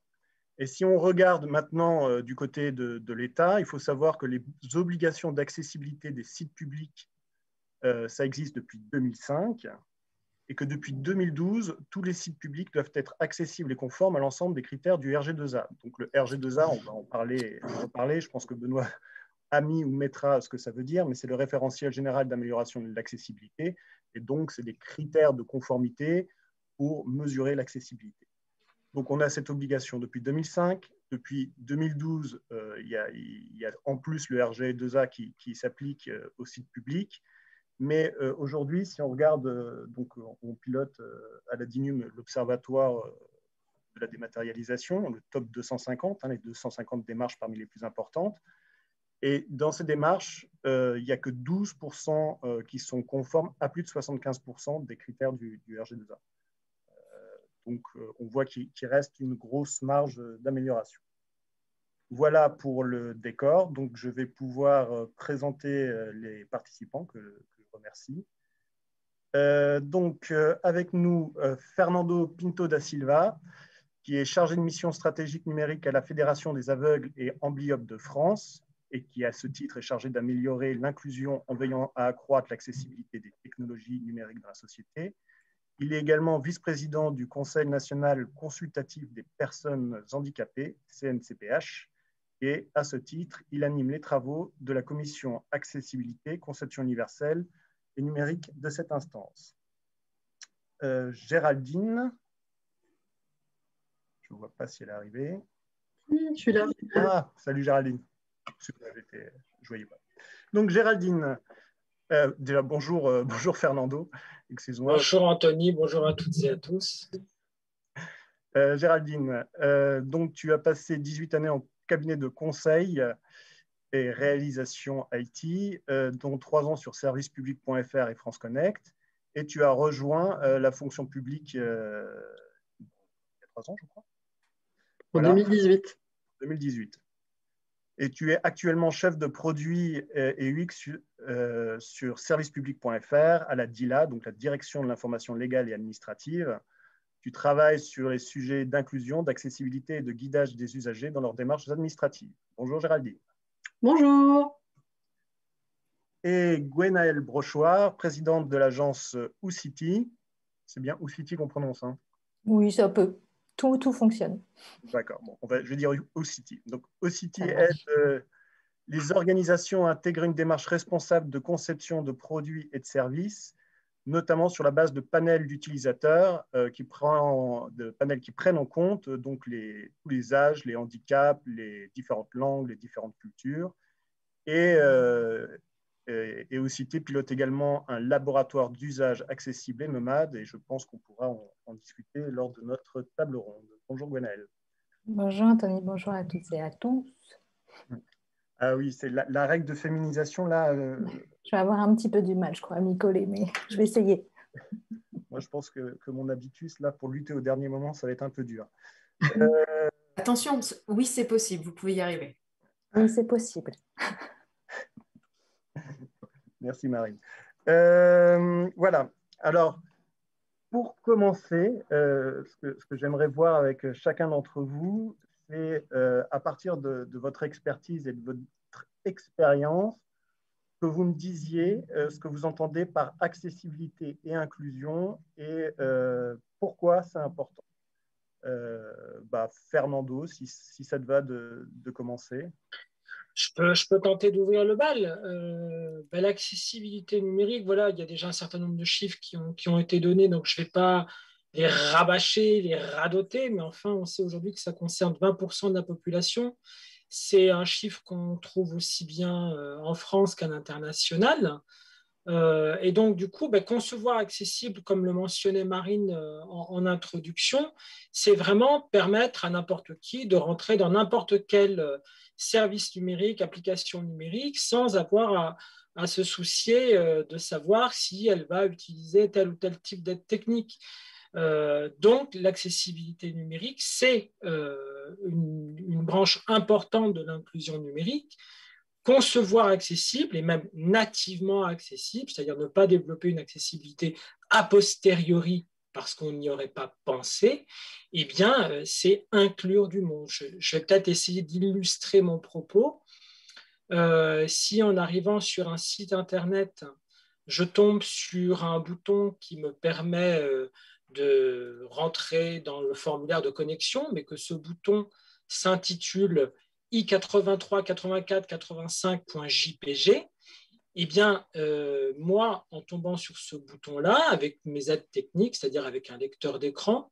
Et si on regarde maintenant du côté de l'État, il faut savoir que les obligations d'accessibilité des sites publics, ça existe depuis 2005, et que depuis 2012, tous les sites publics doivent être accessibles et conformes à l'ensemble des critères du RG2A. Donc le RG2A, on va en parler, je pense que Benoît a mis ou mettra ce que ça veut dire, mais c'est le référentiel général d'amélioration de l'accessibilité, et donc c'est des critères de conformité pour mesurer l'accessibilité. Donc, on a cette obligation depuis 2005. Depuis 2012, il y a en plus le RG2A qui s'applique aux sites publics. Mais aujourd'hui, si on regarde, donc on pilote à la DINUM l'Observatoire de la dématérialisation, le top 250, les 250 démarches parmi les plus importantes. Et dans ces démarches, il n'y a que 12% qui sont conformes à plus de 75% des critères du RG2A. Donc, on voit qu'il reste une grosse marge d'amélioration. Voilà pour le décor. Donc, je vais pouvoir présenter les participants que je remercie. Donc, avec nous, Fernando Pinto da Silva, qui est chargé de mission stratégique numérique à la Fédération des aveugles et amblyopes de France et qui, à ce titre, est chargé d'améliorer l'inclusion en veillant à accroître l'accessibilité des technologies numériques dans la société. Il est également vice-président du Conseil national consultatif des personnes handicapées, CNCPH, et à ce titre, il anime les travaux de la commission accessibilité, conception universelle et numérique de cette instance. Géraldine, je ne vois pas si elle est arrivée. Je suis là. Ah, salut Géraldine. Je ne voyais pas. Donc Géraldine, déjà bonjour, bonjour Fernando, excuse-moi. Bonjour Anthony, bonjour à toutes et à tous. Géraldine, donc tu as passé 18 années en cabinet de conseil et réalisation IT, dont 3 ans sur servicepublic.fr et France Connect, et tu as rejoint la fonction publique il y a 3 ans, je crois. Voilà. En 2018. 2018. Et tu es actuellement chef de produit et UX sur servicepublic.fr à la DILA, donc la Direction de l'information légale et administrative. Tu travailles sur les sujets d'inclusion, d'accessibilité et de guidage des usagers dans leurs démarches administratives. Bonjour Géraldine. Bonjour. Et Gwenaëlle Brochoir, présidente de l'agence Oucity. C'est bien Oucity qu'on prononce, hein? Oui, ça peut. Tout fonctionne. D'accord. Bon, je vais dire Oucity. Donc, Oucity aide les organisations à intégrer une démarche responsable de conception de produits et de services, notamment sur la base de panels d'utilisateurs qui prennent en compte donc tous les âges, les handicaps, les différentes langues, les différentes cultures. Et Oucity pilote également un laboratoire d'usage accessible et nomade, et je pense qu'on pourra en discuter lors de notre table ronde. Bonjour Gwenaëlle. Bonjour Anthony, bonjour à toutes et à tous. Ah oui, c'est la règle de féminisation là. Je vais avoir un petit peu du mal, je crois, à m'y coller, mais je vais essayer. Moi, je pense que mon habitus, là, pour lutter au dernier moment, ça va être un peu dur. Attention, oui, c'est possible, vous pouvez y arriver. Oui, c'est possible. Merci Marine. Voilà, alors, pour commencer, ce que j'aimerais voir avec chacun d'entre vous, c'est à partir de votre expertise et de votre expérience, que vous me disiez ce que vous entendez par accessibilité et inclusion et pourquoi c'est important. Fernando, si ça te va de commencer. Je peux tenter d'ouvrir le bal. L'accessibilité numérique, voilà, il y a déjà un certain nombre de chiffres qui ont été donnés, donc je ne vais pas les rabâcher, les radoter, mais enfin, on sait aujourd'hui que ça concerne 20% de la population. C'est un chiffre qu'on trouve aussi bien en France qu'à l'international. Et donc, du coup, concevoir accessible, comme le mentionnait Marine en introduction, c'est vraiment permettre à n'importe qui de rentrer dans n'importe quel service numérique, application numérique, sans avoir à se soucier de savoir si elle va utiliser tel ou tel type d'aide technique. Donc, l'accessibilité numérique, c'est une branche importante de l'inclusion numérique. Concevoir accessible et même nativement accessible, c'est-à-dire ne pas développer une accessibilité a posteriori parce qu'on n'y aurait pas pensé, eh bien, c'est inclure du monde. Je vais peut-être essayer d'illustrer mon propos. Si en arrivant sur un site Internet, je tombe sur un bouton qui me permet de rentrer dans le formulaire de connexion, mais que ce bouton s'intitule i838485.jpg, eh bien, moi, en tombant sur ce bouton-là, avec mes aides techniques, c'est-à-dire avec un lecteur d'écran,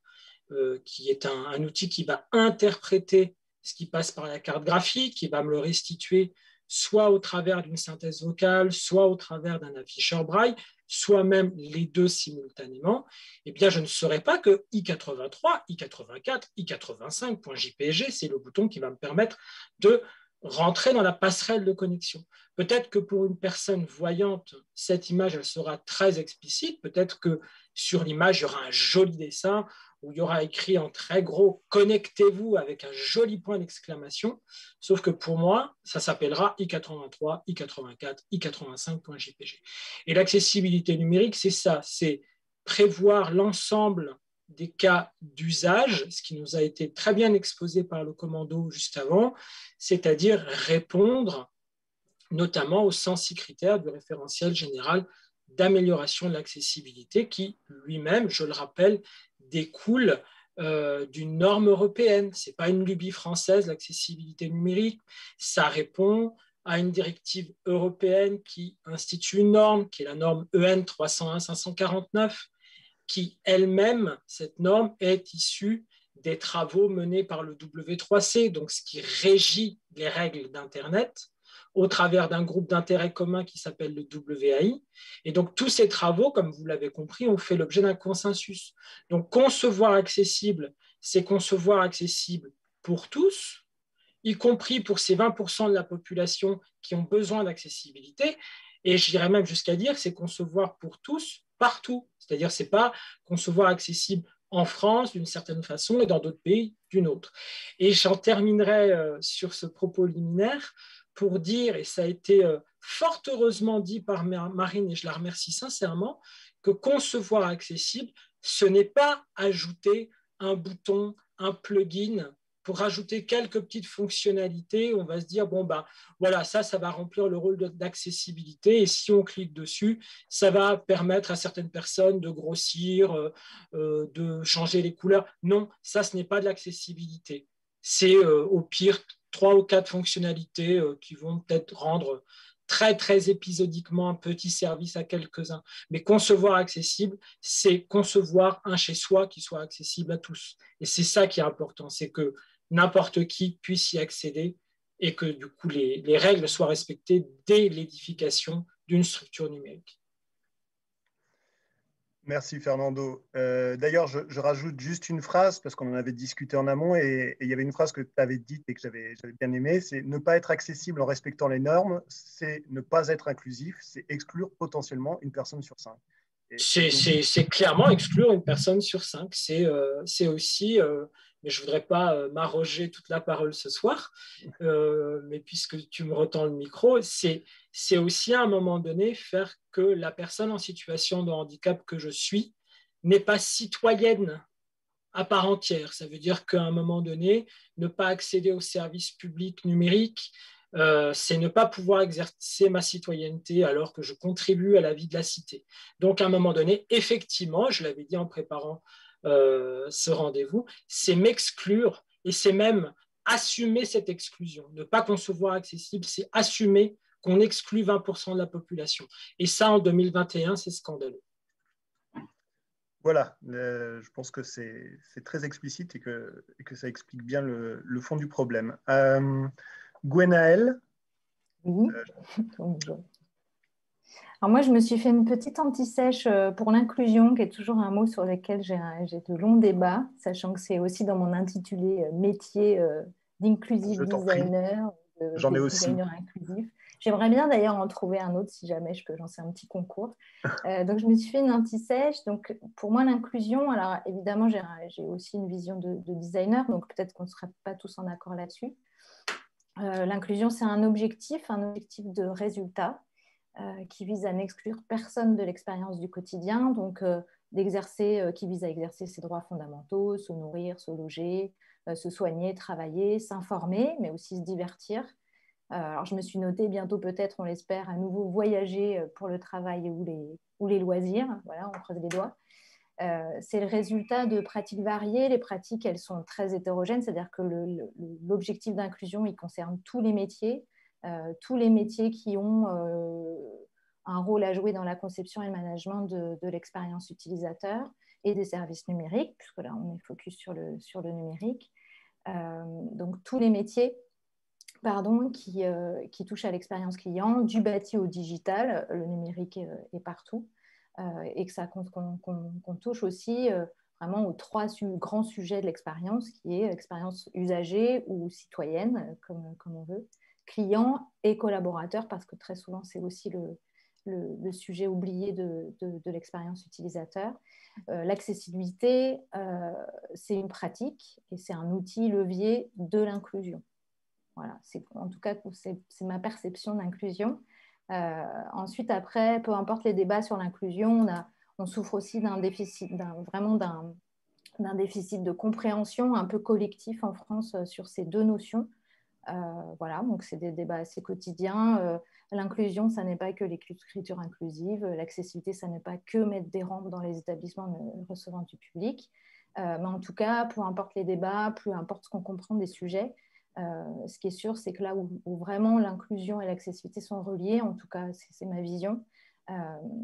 qui est un outil qui va interpréter ce qui passe par la carte graphique, qui va me le restituer soit au travers d'une synthèse vocale, soit au travers d'un afficheur braille, soit même les deux simultanément, eh bien, je ne saurais pas que i83, i84, i85.jpg, c'est le bouton qui va me permettre de rentrer dans la passerelle de connexion. Peut-être que pour une personne voyante, cette image, elle sera très explicite. Peut-être que sur l'image, il y aura un joli dessin où il y aura écrit en très gros « Connectez-vous » avec un joli point d'exclamation. Sauf que pour moi, ça s'appellera i83, i84, i85.jpg. Et l'accessibilité numérique, c'est ça, c'est prévoir l'ensemble des cas d'usage, ce qui nous a été très bien exposé par le commando juste avant, c'est-à-dire répondre notamment aux 106 critères du référentiel général d'amélioration de l'accessibilité qui, lui-même, je le rappelle, découle d'une norme européenne. Ce n'est pas une lubie française, l'accessibilité numérique. Ça répond à une directive européenne qui institue une norme, qui est la norme EN 301-549, qui elle-même, cette norme, est issue des travaux menés par le W3C, donc ce qui régit les règles d'Internet, au travers d'un groupe d'intérêt commun qui s'appelle le WAI. Et donc, tous ces travaux, comme vous l'avez compris, ont fait l'objet d'un consensus. Donc, concevoir accessible, c'est concevoir accessible pour tous, y compris pour ces 20% de la population qui ont besoin d'accessibilité. Et je dirais même jusqu'à dire, c'est concevoir pour tous, partout. C'est-à-dire, ce n'est pas concevoir accessible en France d'une certaine façon et dans d'autres pays d'une autre. Et j'en terminerai sur ce propos liminaire pour dire, et ça a été fort heureusement dit par Marine, et je la remercie sincèrement, que concevoir accessible, ce n'est pas ajouter un bouton, un plugin pour rajouter quelques petites fonctionnalités. On va se dire, bon, ben, voilà, ça va remplir le rôle d'accessibilité, et si on clique dessus, ça va permettre à certaines personnes de grossir, de changer les couleurs. Non, ça, ce n'est pas de l'accessibilité. C'est au pire 3 ou 4 fonctionnalités qui vont peut-être rendre très, très épisodiquement un petit service à quelques-uns. Mais concevoir accessible, c'est concevoir un chez-soi qui soit accessible à tous. Et c'est ça qui est important, c'est que n'importe qui puisse y accéder et que du coup les règles soient respectées dès l'édification d'une structure numérique. Merci Fernando. D'ailleurs, je rajoute juste une phrase parce qu'on en avait discuté en amont et il y avait une phrase que tu avais dite et que j'avais bien aimée, c'est ne pas être accessible en respectant les normes, c'est ne pas être inclusif, c'est exclure potentiellement une personne sur 5. C'est clairement exclure une personne sur 5. C'est aussi, mais je ne voudrais pas m'arroger toute la parole ce soir, mais puisque tu me retends le micro, c'est aussi à un moment donné faire que la personne en situation de handicap que je suis n'est pas citoyenne à part entière. Ça veut dire qu'à un moment donné, ne pas accéder aux services publics numériques, c'est ne pas pouvoir exercer ma citoyenneté alors que je contribue à la vie de la cité. Donc, à un moment donné, effectivement, je l'avais dit en préparant ce rendez-vous, c'est m'exclure et c'est même assumer cette exclusion. Ne pas concevoir accessible, c'est assumer qu'on exclut 20% de la population. Et ça, en 2021, c'est scandaleux. Voilà, je pense que c'est très explicite et que ça explique bien le fond du problème. Gwenaëlle. Oui. Alors moi, je me suis fait une petite anti-sèche pour l'inclusion, qui est toujours un mot sur lequel j'ai de longs débats, sachant que c'est aussi dans mon intitulé métier d'inclusive designer, J'en ai aussi. designer inclusif. J'aimerais bien d'ailleurs en trouver un autre si jamais je peux lancer un petit concours. Donc je me suis fait une anti-sèche. Donc pour moi, l'inclusion, alors évidemment, j'ai aussi une vision de designer, donc peut-être qu'on ne sera pas tous en accord là-dessus. L'inclusion, c'est un objectif de résultat qui vise à n'exclure personne de l'expérience du quotidien, donc qui vise à exercer ses droits fondamentaux, se nourrir, se loger, se soigner, travailler, s'informer, mais aussi se divertir. Alors je me suis notée bientôt peut-être, on l'espère, à nouveau voyager pour le travail ou les loisirs. Voilà, on creuse les doigts. C'est le résultat de pratiques variées. Les pratiques, elles sont très hétérogènes, c'est-à-dire que l'objectif d'inclusion, il concerne tous les métiers qui ont un rôle à jouer dans la conception et le management de l'expérience utilisateur et des services numériques, puisque là, on est focus sur le numérique. Donc, tous les métiers qui touchent à l'expérience client, du bâti au digital, le numérique est partout. Et qu'on touche aussi vraiment aux 3 grands sujets de l'expérience, qui est l'expérience usagée ou citoyenne, comme on veut, client et collaborateur, parce que très souvent, c'est aussi le sujet oublié de l'expérience utilisateur. L'accessibilité, c'est une pratique et c'est un outil levier de l'inclusion. Voilà, en tout cas, c'est ma perception d'inclusion. Ensuite, après, peu importe les débats sur l'inclusion, on souffre aussi d'un déficit de compréhension un peu collectif en France sur ces 2 notions. Voilà, donc c'est des débats assez quotidiens. L'inclusion, ça n'est pas que l'écriture inclusive. L'accessibilité, ça n'est pas que mettre des rampes dans les établissements recevant du public. Mais en tout cas, peu importe les débats, peu importe ce qu'on comprend des sujets, Ce qui est sûr, c'est que là où vraiment l'inclusion et l'accessibilité sont reliées, en tout cas, c'est ma vision,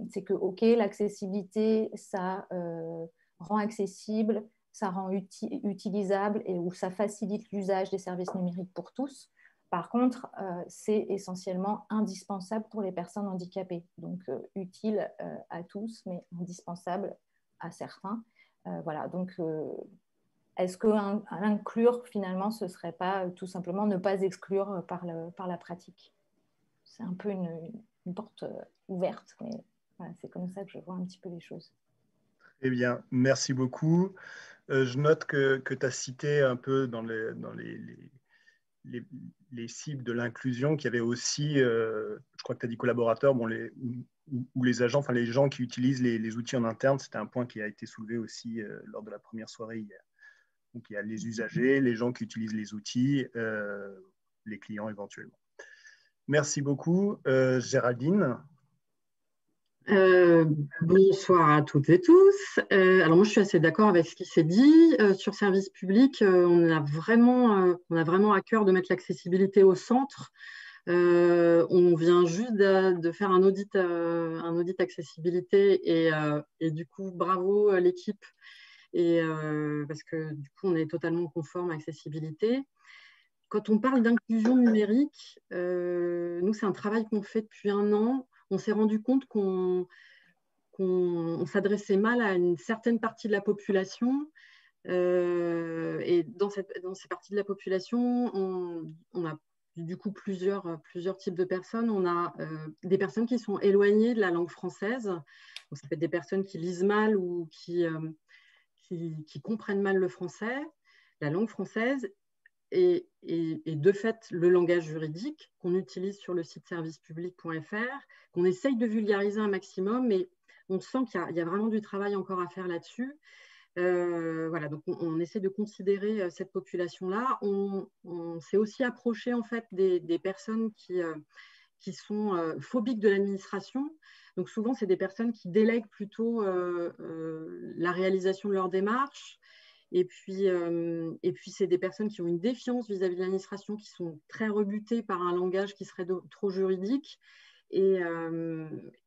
c'est que, OK, l'accessibilité, ça rend accessible, ça rend utilisable et où ça facilite l'usage des services numériques pour tous. Par contre, c'est essentiellement indispensable pour les personnes handicapées. Donc, utile à tous, mais indispensable à certains. Voilà, donc est-ce qu'inclure, finalement, ce ne serait pas tout simplement ne pas exclure par la pratique? C'est un peu une porte ouverte, mais voilà, c'est comme ça que je vois un petit peu les choses. Eh bien, merci beaucoup. Je note que tu as cité un peu dans les cibles de l'inclusion qu'il y avait aussi, je crois que tu as dit collaborateurs, bon, ou les agents, enfin les gens qui utilisent les outils en interne. C'était un point qui a été soulevé aussi lors de la première soirée hier. Donc, il y a les usagers, les gens qui utilisent les outils, les clients éventuellement. Merci beaucoup. Géraldine. Bonsoir à toutes et tous. Alors moi, je suis assez d'accord avec ce qui s'est dit. Sur service public, on a vraiment à cœur de mettre l'accessibilité au centre. On vient juste de faire un audit accessibilité et du coup, bravo à l'équipe. Parce que du coup, on est totalement conforme à accessibilité. Quand on parle d'inclusion numérique, nous, c'est un travail qu'on fait depuis 1 an. On s'est rendu compte qu'on s'adressait mal à une certaine partie de la population. Et dans ces parties de la population, on a du coup plusieurs types de personnes. On a des personnes qui sont éloignées de la langue française. Donc, ça peut être des personnes qui lisent mal ou qui comprennent mal le français, la langue française. Et de fait, le langage juridique qu'on utilise sur le site servicepublic.fr, qu'on essaye de vulgariser un maximum, mais on sent qu'il y a vraiment du travail encore à faire là-dessus. Voilà, donc on essaie de considérer cette population-là. On s'est aussi approché en fait des personnes qui sont phobiques de l'administration. Donc souvent, c'est des personnes qui délèguent plutôt la réalisation de leur démarche. Et puis c'est des personnes qui ont une défiance vis-à-vis de l'administration, qui sont très rebutées par un langage qui serait trop juridique. Et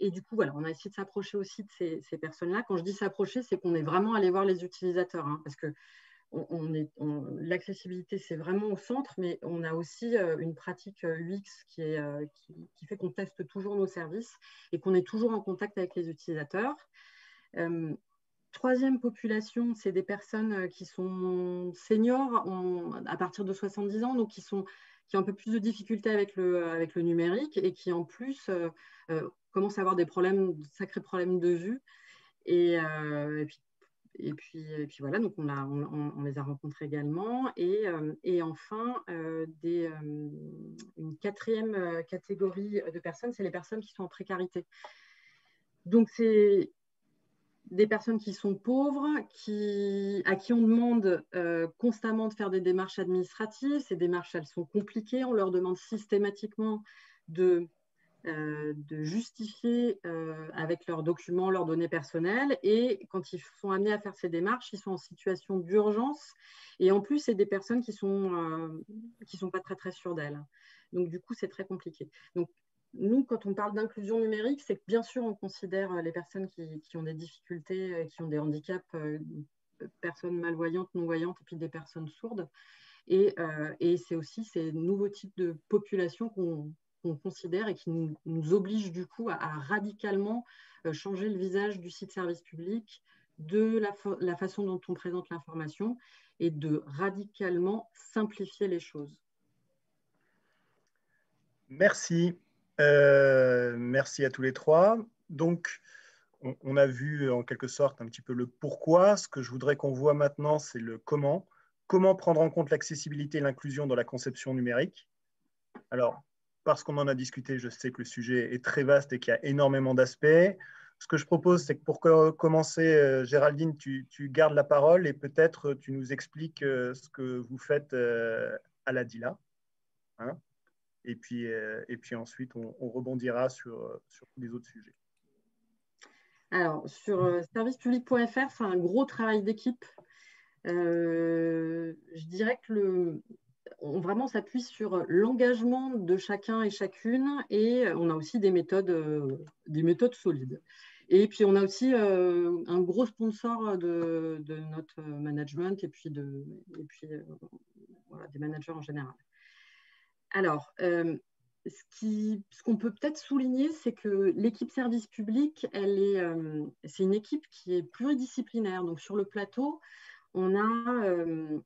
du coup, voilà, on a essayé de s'approcher aussi de ces personnes-là. Quand je dis s'approcher, c'est qu'on est vraiment allé voir les utilisateurs, hein, parce que l'accessibilité, c'est vraiment au centre, mais on a aussi une pratique UX qui fait qu'on teste toujours nos services et qu'on est toujours en contact avec les utilisateurs. Troisième population, c'est des personnes qui sont seniors à partir de 70 ans, donc qui ont un peu plus de difficultés avec le numérique et qui en plus commencent à avoir des sacrés problèmes de vue. Et puis voilà, donc on les a rencontrés également. Et enfin, une 4e catégorie de personnes, c'est les personnes qui sont en précarité. Donc c'est des personnes qui sont pauvres, à qui on demande constamment de faire des démarches administratives. Ces démarches, elles sont compliquées. On leur demande systématiquement de justifier avec leurs documents, leurs données personnelles. Et quand ils sont amenés à faire ces démarches, ils sont en situation d'urgence. Et en plus, c'est des personnes qui sont pas très, très sûres d'elles. Donc, du coup, c'est très compliqué. Donc, nous, quand on parle d'inclusion numérique, c'est que bien sûr, on considère les personnes qui ont des difficultés, qui ont des handicaps, personnes malvoyantes, non-voyantes, et puis des personnes sourdes. Et c'est aussi ces nouveaux types de populations qu'on considère et qui nous obligent du coup à radicalement changer le visage du site service public, de la façon dont on présente l'information et de radicalement simplifier les choses. Merci. Merci à tous les trois. Donc, on a vu en quelque sorte un petit peu le pourquoi. Ce que je voudrais qu'on voit maintenant, c'est le comment. Comment prendre en compte l'accessibilité et l'inclusion dans la conception numérique. Alors, parce qu'on en a discuté, je sais que le sujet est très vaste et qu'il y a énormément d'aspects. Ce que je propose, c'est que pour commencer, Géraldine, tu gardes la parole et peut-être tu nous expliques ce que vous faites à la DILA. Hein, et puis ensuite, on rebondira sur les autres sujets. Alors, sur servicepublic.fr, c'est un gros travail d'équipe. Je dirais que vraiment s'appuie sur l'engagement de chacun et chacune, et on a aussi des méthodes solides. Et puis, on a aussi un gros sponsor de notre management et puis voilà, des managers en général. Alors, ce qu'on peut peut-être souligner, c'est que l'équipe service public, c'est une équipe qui est pluridisciplinaire. Donc, sur le plateau, on a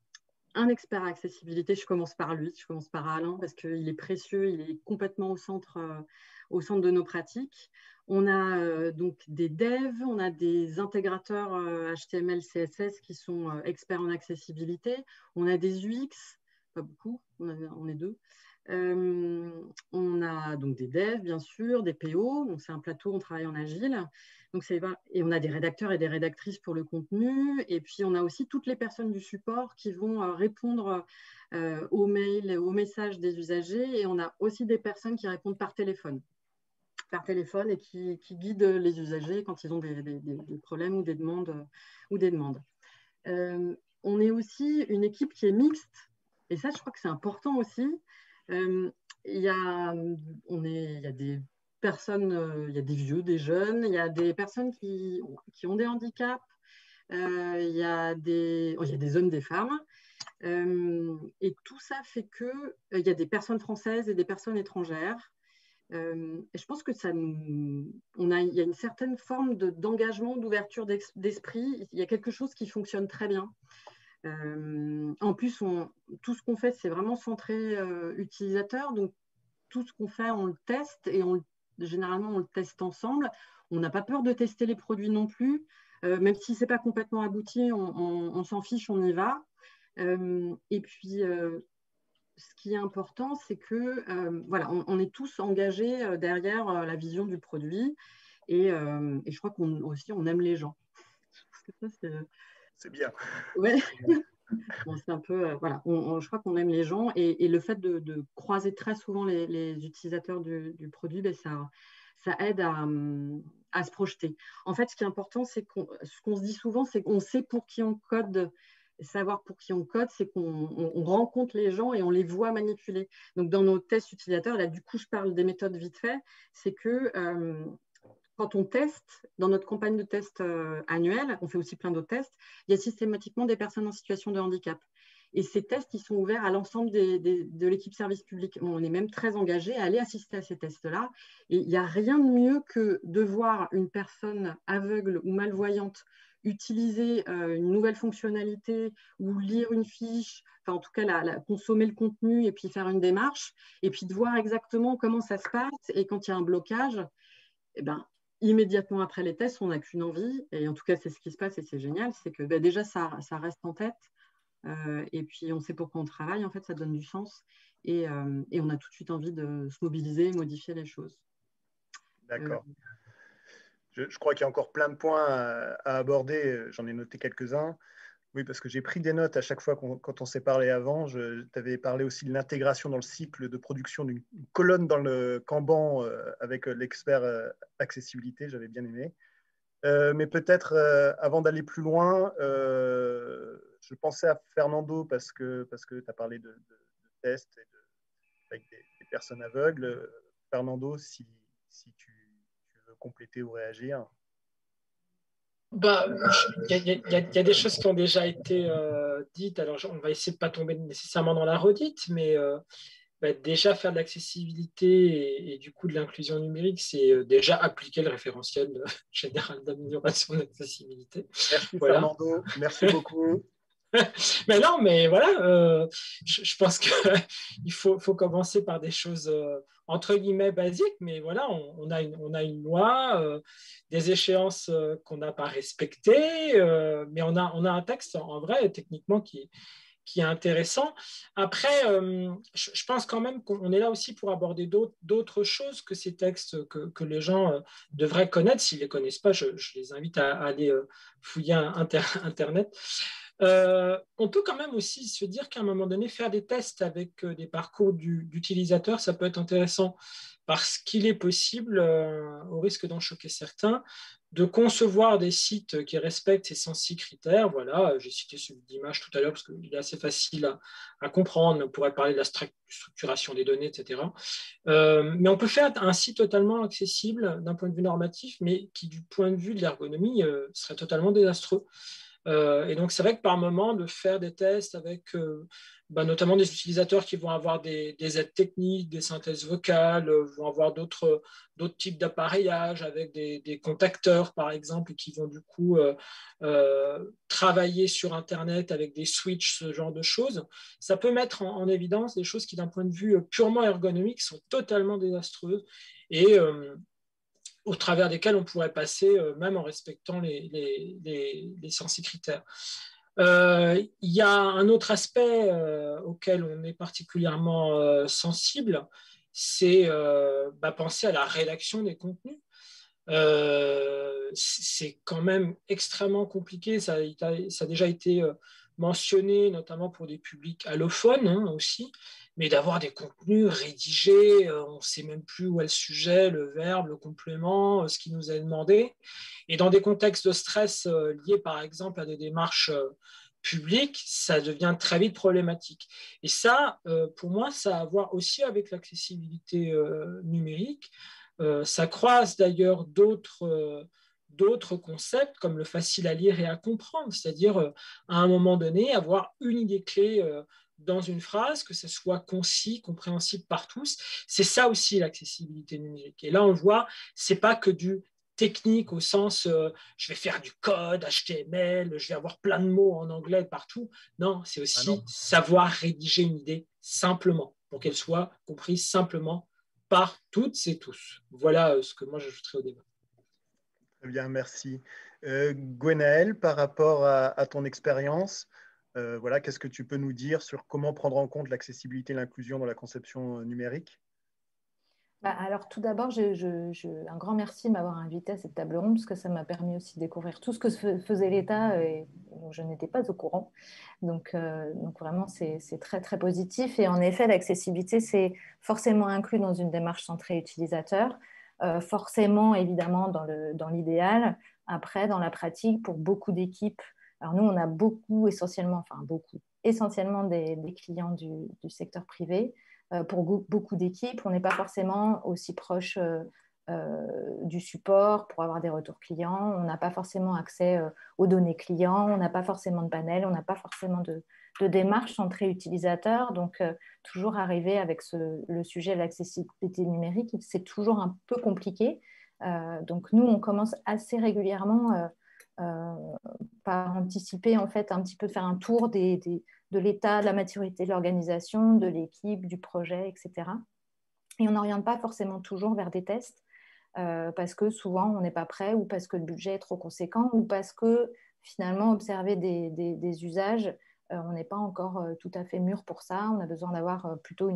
un expert accessibilité. Je commence par lui, je commence par Alain, parce qu'il est précieux, il est complètement au centre de nos pratiques. On a donc des devs, on a des intégrateurs HTML, CSS qui sont experts en accessibilité. On a des UX, pas beaucoup, on est 2. On a donc des devs, bien sûr, des PO, donc c'est un plateau, on travaille en agile. Donc et on a des rédacteurs et des rédactrices pour le contenu. Et puis, on a aussi toutes les personnes du support qui vont répondre aux mails, aux messages des usagers. Et on a aussi des personnes qui répondent par téléphone et qui guident les usagers quand ils ont des problèmes ou des demandes. On est aussi une équipe qui est mixte. Et ça, je crois que c'est important aussi. Il y a des personnes, il y a des vieux, des jeunes, il y a des personnes qui ont des handicaps, il y a des hommes, des femmes. Et tout ça fait qu'il y a des personnes françaises et des personnes étrangères. Et je pense que il y a une certaine forme d'engagement, d'ouverture d'esprit. Il y a quelque chose qui fonctionne très bien. En plus, tout ce qu'on fait, c'est vraiment centré utilisateur. Donc, tout ce qu'on fait, on le teste et généralement, on le teste ensemble. On n'a pas peur de tester les produits non plus. Même si ce n'est pas complètement abouti, on s'en fiche, on y va. Et puis, ce qui est important, c'est que voilà, on est tous engagés derrière la vision du produit. Et je crois on aime les gens. C'est bien. Ouais. Bon, c'est un peu, voilà, je crois qu'on aime les gens et le fait de croiser très souvent les utilisateurs du produit, ben, ça aide à se projeter. En fait, ce qui est important, c'est ce qu'on se dit souvent, c'est qu'on sait pour qui on code. Savoir pour qui on code, c'est qu'on rencontre les gens et on les voit manipuler. Donc, dans nos tests utilisateurs, là, du coup, je parle des méthodes vite fait, c'est que quand on teste, dans notre campagne de test annuelle, on fait aussi plein d'autres tests, il y a systématiquement des personnes en situation de handicap. Et ces tests, ils sont ouverts à l'ensemble de l'équipe service public. On est même très engagé à aller assister à ces tests-là. Et il n'y a rien de mieux que de voir une personne aveugle ou malvoyante utiliser une nouvelle fonctionnalité ou lire une fiche, enfin en tout cas consommer le contenu et puis faire une démarche, et puis de voir exactement comment ça se passe. Et quand il y a un blocage, eh ben, immédiatement après les tests, on n'a qu'une envie, et en tout cas c'est ce qui se passe et c'est génial, c'est que déjà ça reste en tête, et puis on sait pourquoi on travaille, en fait ça donne du sens, et on a tout de suite envie de se mobiliser et modifier les choses. D'accord. Je crois qu'il y a encore plein de points à aborder, j'en ai noté quelques-uns. Oui, parce que j'ai pris des notes à chaque fois quand on s'est parlé avant. Tu avais parlé aussi de l'intégration dans le cycle de production d'une colonne dans le Kanban avec l'expert accessibilité, j'avais bien aimé. Mais peut-être, avant d'aller plus loin, je pensais à Fernando parce que tu as parlé de tests avec des personnes aveugles. Fernando, si tu veux compléter ou réagir. Bah, il y a des choses qui ont déjà été dites, alors on va essayer de ne pas tomber nécessairement dans la redite, mais déjà faire de l'accessibilité et du coup de l'inclusion numérique, c'est déjà appliquer le référentiel général d'amélioration de l'accessibilité. Merci voilà. Fernando, merci beaucoup. Mais non, mais voilà, je pense qu'il faut commencer par des choses entre guillemets basiques, mais voilà, on a une loi, des échéances qu'on n'a pas respectées, mais on a un texte en vrai, techniquement, qui est intéressant. Après, je pense quand même qu'on est là aussi pour aborder d'autres choses que ces textes que les gens devraient connaître. S'ils ne les connaissent pas, je les invite à aller fouiller Internet. On peut quand même aussi se dire qu'à un moment donné, faire des tests avec des parcours d'utilisateurs, ça peut être intéressant parce qu'il est possible, au risque d'en choquer certains, de concevoir des sites qui respectent ces 106 critères. Voilà, j'ai cité celui d'image tout à l'heure parce qu'il est assez facile à comprendre. On pourrait parler de la structuration des données, etc. Mais on peut faire un site totalement accessible d'un point de vue normatif, mais qui, du point de vue de l'ergonomie, serait totalement désastreux. Et donc, c'est vrai que par moment, de faire des tests avec notamment des utilisateurs qui vont avoir des aides techniques, des synthèses vocales, vont avoir d'autres types d'appareillage avec des contacteurs, par exemple, et qui vont du coup travailler sur Internet avec des switches, ce genre de choses. Ça peut mettre en évidence des choses qui, d'un point de vue purement ergonomique, sont totalement désastreuses et au travers desquels on pourrait passer, même en respectant les 106 critères. Il y a un autre aspect auquel on est particulièrement sensible, c'est penser à la rédaction des contenus. C'est quand même extrêmement compliqué, ça a déjà été mentionné, notamment pour des publics allophones aussi, mais d'avoir des contenus rédigés, on ne sait même plus où est le sujet, le verbe, le complément, ce qui nous est demandé. Et dans des contextes de stress liés par exemple à des démarches publiques, ça devient très vite problématique. Et ça, pour moi, ça a à voir aussi avec l'accessibilité numérique. Ça croise d'ailleurs d'autres concepts comme le facile à lire et à comprendre, c'est-à-dire à un moment donné avoir une idée clé dans une phrase, que ce soit concis, compréhensible par tous. C'est ça aussi l'accessibilité numérique. Et là, on le voit, c'est pas que du technique au sens je vais faire du code HTML, je vais avoir plein de mots en anglais partout. Non, c'est aussi savoir rédiger une idée simplement pour qu'elle soit comprise simplement par toutes et tous. Voilà ce que moi j'ajouterais au débat. Très bien, merci. Gwenaëlle, par rapport à ton expérience, voilà, qu'est-ce que tu peux nous dire sur comment prendre en compte l'accessibilité et l'inclusion dans la conception numérique? Alors, tout d'abord, un grand merci de m'avoir invité à cette table ronde parce que ça m'a permis aussi de découvrir tout ce que faisait l'État et dont je n'étais pas au courant. Donc vraiment, c'est très, très positif. Et en effet, l'accessibilité, c'est forcément inclus dans une démarche centrée utilisateur, forcément, évidemment, dans l'idéal. Après, dans la pratique, pour beaucoup d'équipes, alors nous, on a essentiellement des clients du secteur privé. Pour beaucoup d'équipes, on n'est pas forcément aussi proche du support pour avoir des retours clients, on n'a pas forcément accès aux données clients, on n'a pas forcément de panel, on n'a pas forcément de démarche centrée utilisateur. Donc, toujours arriver avec le sujet de l'accessibilité numérique, c'est toujours un peu compliqué. Donc, nous, on commence assez régulièrement par anticiper, en fait, un petit peu faire un tour de l'état, de la maturité de l'organisation, de l'équipe, du projet, etc. Et on n'oriente pas forcément toujours vers des tests parce que souvent on n'est pas prêt ou parce que le budget est trop conséquent ou parce que finalement observer des usages, on n'est pas encore tout à fait mûr pour ça. On a besoin d'avoir plutôt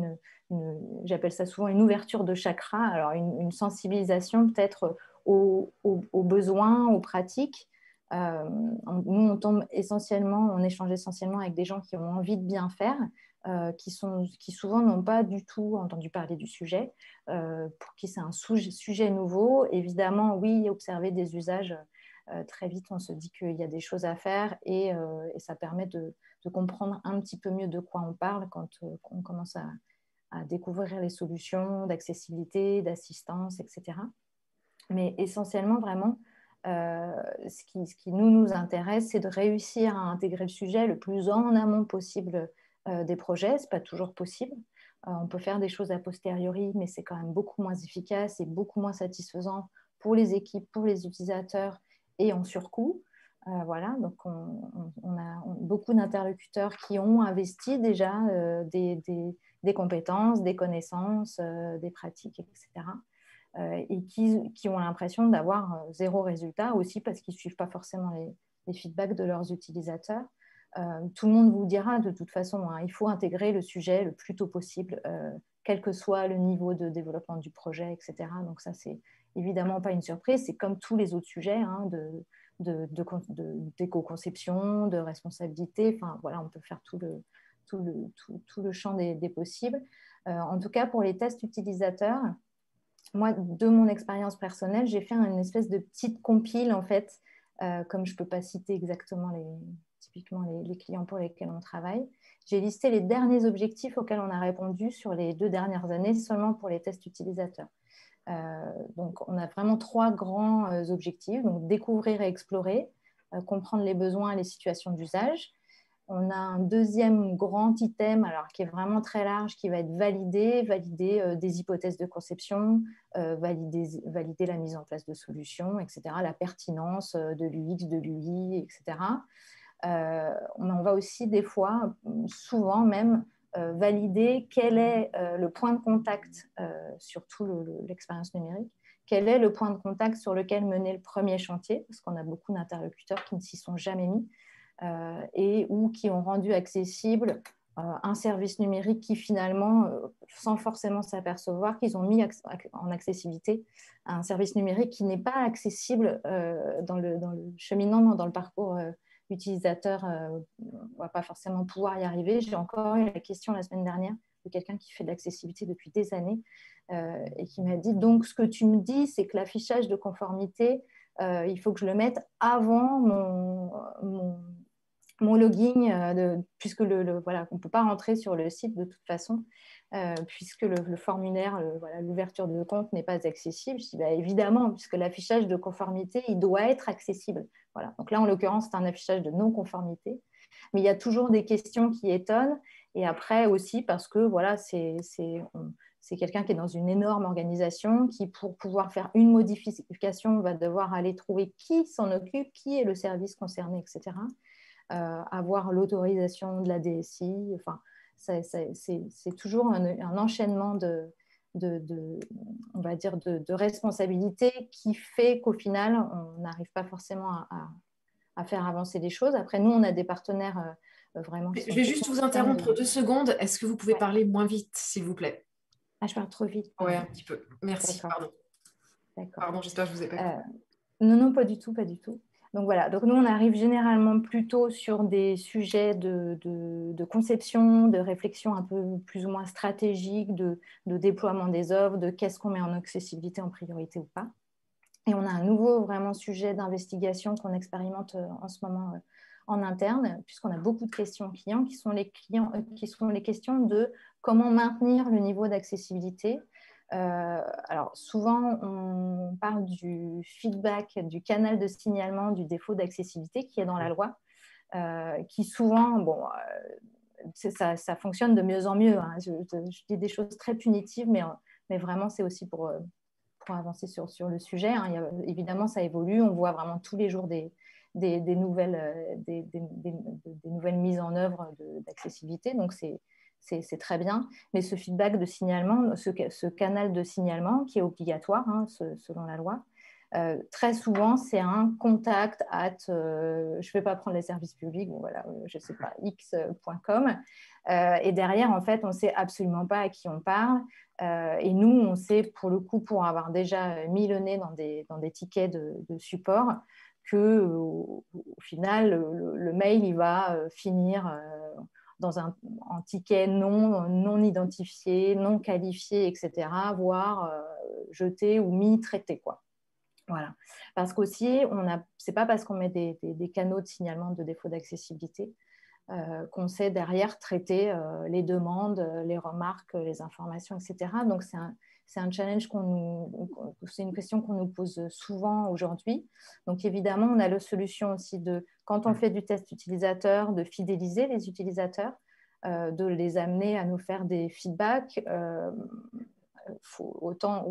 j'appelle ça souvent une ouverture de chakra, alors une sensibilisation peut-être aux besoins, aux pratiques. Nous, on échange essentiellement avec des gens qui ont envie de bien faire, qui souvent n'ont pas du tout entendu parler du sujet, pour qui c'est un sujet nouveau. Évidemment, oui, observer des usages, très vite, on se dit qu'il y a des choses à faire et ça permet de comprendre un petit peu mieux de quoi on parle quand on commence à découvrir les solutions d'accessibilité, d'assistance, etc. Mais essentiellement, vraiment, ce qui nous intéresse, c'est de réussir à intégrer le sujet le plus en amont possible des projets. Ce n'est pas toujours possible. On peut faire des choses a posteriori, mais c'est quand même beaucoup moins efficace et beaucoup moins satisfaisant pour les équipes, pour les utilisateurs et en surcoût. Voilà, donc on a beaucoup d'interlocuteurs qui ont investi déjà des compétences, des connaissances, des pratiques, etc. Et qui ont l'impression d'avoir zéro résultat aussi parce qu'ils ne suivent pas forcément les feedbacks de leurs utilisateurs. Tout le monde vous dira de toute façon, il faut intégrer le sujet le plus tôt possible, quel que soit le niveau de développement du projet, etc. Donc ça, c'est évidemment pas une surprise. C'est comme tous les autres sujets d'éco-conception, de responsabilité. Enfin, voilà, on peut faire tout le champ des possibles. En tout cas, pour les tests utilisateurs, moi, de mon expérience personnelle, j'ai fait une espèce de petite compile, en fait, comme je ne peux pas citer exactement typiquement les clients pour lesquels on travaille. J'ai listé les derniers objectifs auxquels on a répondu sur les 2 dernières années seulement pour les tests utilisateurs. Donc, on a vraiment 3 grands objectifs. Donc, découvrir et explorer, comprendre les besoins et les situations d'usage. On a un deuxième grand item alors, qui est vraiment très large, qui va être valider des hypothèses de conception, valider la mise en place de solutions, etc., la pertinence de l'UX, de l'UI, etc. On va aussi des fois, souvent même, valider quel est le point de contact sur toute l'expérience numérique, quel est le point de contact sur lequel mener le premier chantier, parce qu'on a beaucoup d'interlocuteurs qui ne s'y sont jamais mis, ou qui ont rendu accessible un service numérique qui finalement, sans forcément s'apercevoir, qu'ils ont mis en accessibilité un service numérique qui n'est pas accessible dans le cheminement, dans le parcours utilisateur. On ne va pas forcément pouvoir y arriver. J'ai encore eu la question la semaine dernière de quelqu'un qui fait de l'accessibilité depuis des années et qui m'a dit, donc ce que tu me dis, c'est que l'affichage de conformité, il faut que je le mette avant mon login, puisque voilà, on ne peut pas rentrer sur le site de toute façon, puisque le formulaire, l'ouverture de compte n'est pas accessible. Je dis bah, évidemment, puisque l'affichage de conformité, il doit être accessible. Voilà. Donc là, en l'occurrence, c'est un affichage de non-conformité. Mais il y a toujours des questions qui étonnent. Et après aussi, parce que voilà, c'est quelqu'un qui est dans une énorme organisation qui, pour pouvoir faire une modification, va devoir aller trouver qui s'en occupe, qui est le service concerné, etc. Avoir l'autorisation de la DSI. Enfin, c'est toujours un enchaînement on va dire de responsabilités qui fait qu'au final, on n'arrive pas forcément à faire avancer les choses. Après, nous, on a des partenaires vraiment... Je vais juste vous interrompre 2 secondes. Est-ce que vous pouvez parler moins vite, s'il vous plaît? Ah, je parle trop vite. Oui, un petit peu. Merci, pardon. D'accord. Pardon, j'espère que je vous ai pas... Non, pas du tout, pas du tout. Donc voilà, donc nous on arrive généralement plutôt sur des sujets de conception, de réflexion un peu plus ou moins stratégique, de déploiement des offres, de qu'est-ce qu'on met en accessibilité en priorité ou pas. Et on a un nouveau vraiment sujet d'investigation qu'on expérimente en ce moment en interne, puisqu'on a beaucoup de questions clients qui sont les questions de comment maintenir le niveau d'accessibilité. Alors souvent on parle du feedback, du canal de signalement du défaut d'accessibilité qui est dans la loi, qui souvent, ça fonctionne de mieux en mieux, hein. Je dis des choses très punitives, mais vraiment c'est aussi pour avancer sur le sujet, hein. Évidemment ça évolue, on voit vraiment tous les jours des nouvelles mises en œuvre d'accessibilité, donc c'est très bien, mais ce feedback de signalement, ce canal de signalement qui est obligatoire, hein, selon la loi, très souvent c'est un contact je ne vais pas prendre les services publics, voilà, je ne sais pas, x.com, et derrière en fait on ne sait absolument pas à qui on parle, et nous on sait pour le coup, pour avoir déjà mis le nez dans des tickets de support, que au final le mail il va finir dans un ticket non identifié, non qualifié, etc., voire jeté ou mis traité, quoi. Voilà. Parce qu'aussi, c'est pas parce qu'on met des canaux de signalement de défaut d'accessibilité qu'on sait derrière traiter les demandes, les remarques, les informations, etc. Donc, c'est un challenge c'est une question qu'on nous pose souvent aujourd'hui. Donc, évidemment, on a la solution aussi quand on fait du test utilisateur, de fidéliser les utilisateurs, de les amener à nous faire des feedbacks. Faut autant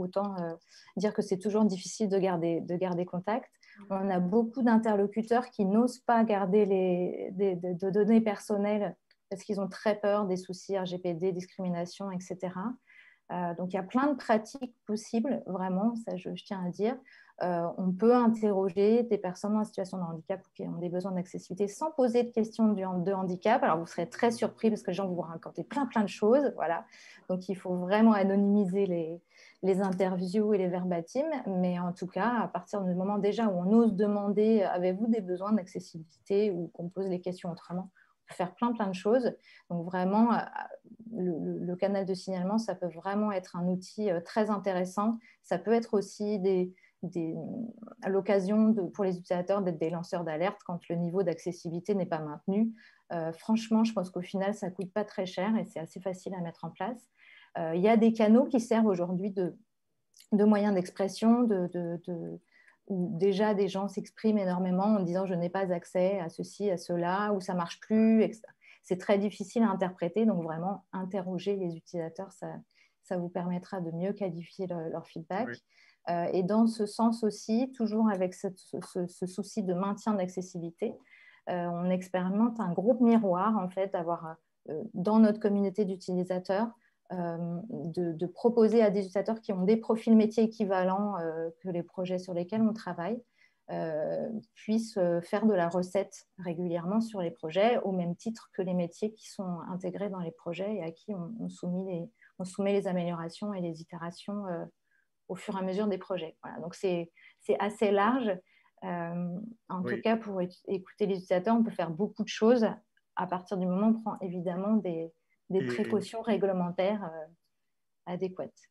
dire que c'est toujours difficile de garder contact. On a beaucoup d'interlocuteurs qui n'osent pas garder de données personnelles parce qu'ils ont très peur des soucis RGPD, discrimination, etc. Donc, il y a plein de pratiques possibles, vraiment, ça je tiens à dire. on peut interroger des personnes en situation de handicap ou qui ont des besoins d'accessibilité sans poser de questions de handicap. Alors, vous serez très surpris parce que les gens vont vous raconter plein de choses. Voilà. Donc, il faut vraiment anonymiser les interviews et les verbatims. Mais en tout cas, à partir du moment déjà où on ose demander « Avez-vous des besoins d'accessibilité ?» ou qu'on pose les questions autrement, on peut faire plein de choses. Donc, vraiment, le canal de signalement, ça peut vraiment être un outil très intéressant. Ça peut être aussi à l'occasion pour les utilisateurs d'être des lanceurs d'alerte quand le niveau d'accessibilité n'est pas maintenu. Franchement, je pense qu'au final, ça ne coûte pas très cher et c'est assez facile à mettre en place. Il y a des canaux qui servent aujourd'hui de moyens d'expression, où déjà des gens s'expriment énormément en disant « je n'ai pas accès à ceci, à cela » ou « ça ne marche plus », etc. C'est très difficile à interpréter, donc vraiment interroger les utilisateurs, ça vous permettra de mieux qualifier leur feedback. Oui. Et dans ce sens aussi, toujours avec ce souci de maintien d'accessibilité, on expérimente un groupe miroir, en fait, d'avoir dans notre communauté d'utilisateurs, de proposer à des utilisateurs qui ont des profils métiers équivalents que les projets sur lesquels on travaille, puissent faire de la recette régulièrement sur les projets, au même titre que les métiers qui sont intégrés dans les projets et à qui on soumet les améliorations et les itérations au fur et à mesure des projets. Voilà. Donc, c'est assez large. En tout cas, pour écouter les utilisateurs, on peut faire beaucoup de choses à partir du moment où on prend évidemment des précautions réglementaires adéquates.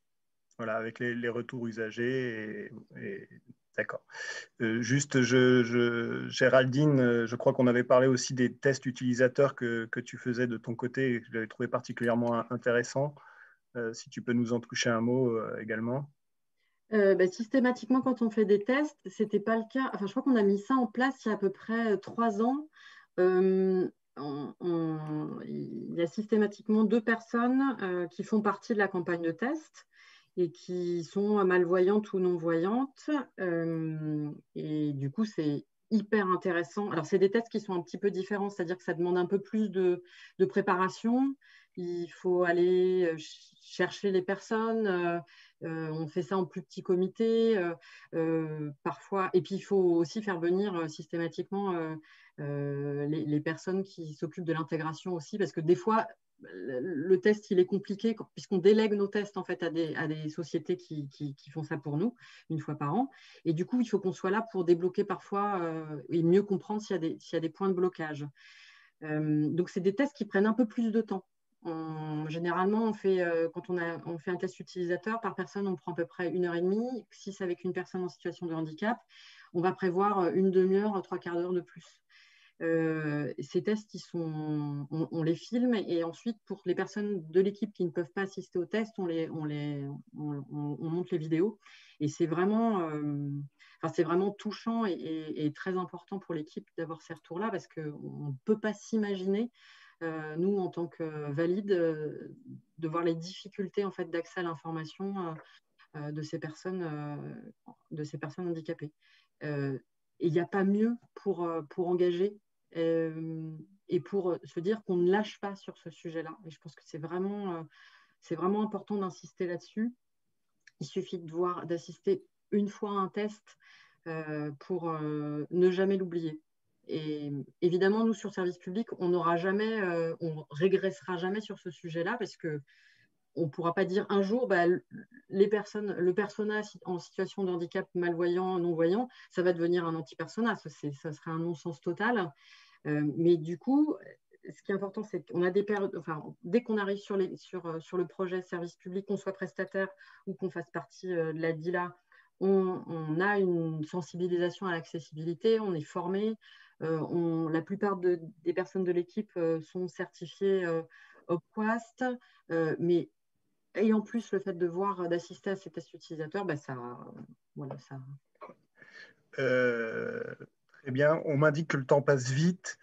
Voilà, avec les retours usagers. D'accord. Juste, Géraldine, je crois qu'on avait parlé aussi des tests utilisateurs que tu faisais de ton côté et que j'avais trouvé particulièrement intéressant. Si tu peux nous en toucher un mot également. Systématiquement, quand on fait des tests, ce n'était pas le cas. Enfin, je crois qu'on a mis ça en place il y a à peu près 3 ans. Il y a systématiquement 2 personnes qui font partie de la campagne de test et qui sont malvoyantes ou non-voyantes. Et du coup, c'est hyper intéressant. Alors, c'est des tests qui sont un petit peu différents, c'est-à-dire que ça demande un peu plus de préparation. Il faut aller chercher les personnes. On fait ça en plus petit comité parfois. Et puis, il faut aussi faire venir systématiquement les personnes qui s'occupent de l'intégration aussi, parce que des fois, le test, il est compliqué puisqu'on délègue nos tests en fait, à des sociétés qui font ça pour nous, une fois par an. Et du coup, il faut qu'on soit là pour débloquer parfois et mieux comprendre s'il y a des points de blocage. Donc, c'est des tests qui prennent un peu plus de temps. Généralement, quand on fait un test utilisateur par personne, on prend à peu près 1h30. Si c'est avec une personne en situation de handicap, on va prévoir une demi-heure, 3/4 d'heure de plus. Ces tests, on les filme et ensuite, pour les personnes de l'équipe qui ne peuvent pas assister aux tests, on monte les vidéos. Et c'est vraiment touchant et très important pour l'équipe d'avoir ces retours-là parce qu'on ne peut pas s'imaginer nous, en tant que valides, de voir les difficultés en fait, d'accès à l'information de ces personnes handicapées. Et il n'y a pas mieux pour engager et pour se dire qu'on ne lâche pas sur ce sujet-là. Et je pense que c'est vraiment important d'insister là-dessus. Il suffit d'assister une fois à un test pour ne jamais l'oublier. Et évidemment, nous, sur service public, on régressera jamais sur ce sujet-là parce qu'on ne pourra pas dire un jour, le persona en situation de handicap malvoyant, non-voyant, ça va devenir un anti-persona. Ça serait un non-sens total. Mais du coup, ce qui est important, c'est qu'on a des périodes, dès qu'on arrive sur le projet service public, qu'on soit prestataire ou qu'on fasse partie de la DILA, on a une sensibilisation à l'accessibilité, on est formé. La plupart des personnes de l'équipe sont certifiées OPQUAST, mais ayant plus le fait d'assister à ces tests utilisateurs, ça. Très bien, on m'indique que le temps passe vite,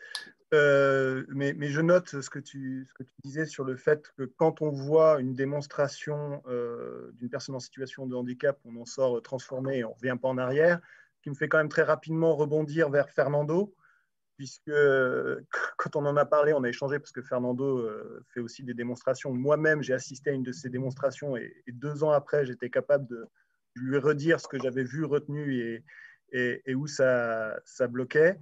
mais je note ce que tu disais sur le fait que quand on voit une démonstration d'une personne en situation de handicap, on en sort transformé et on ne revient pas en arrière, ce qui me fait quand même très rapidement rebondir vers Fernando, puisque quand on en a parlé, on a échangé parce que Fernando fait aussi des démonstrations. Moi-même, j'ai assisté à une de ces démonstrations et 2 ans après, j'étais capable lui redire ce que j'avais vu, retenu et où ça bloquait.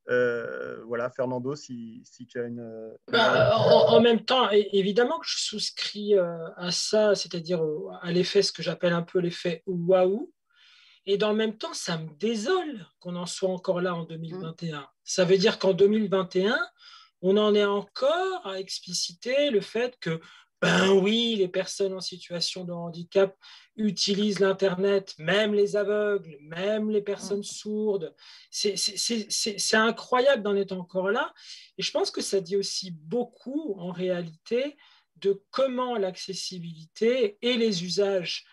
Voilà, Fernando, si tu as une... En même temps, évidemment que je souscris à ça, c'est-à-dire à l'effet, ce que j'appelle un peu l'effet waouh. Et dans le même temps, ça me désole qu'on en soit encore là en 2021. Ça veut dire qu'en 2021, on en est encore à expliciter le fait que, ben oui, les personnes en situation de handicap utilisent l'Internet, même les aveugles, même les personnes sourdes. C'est incroyable d'en être encore là. Et je pense que ça dit aussi beaucoup, en réalité, de comment l'accessibilité et les usages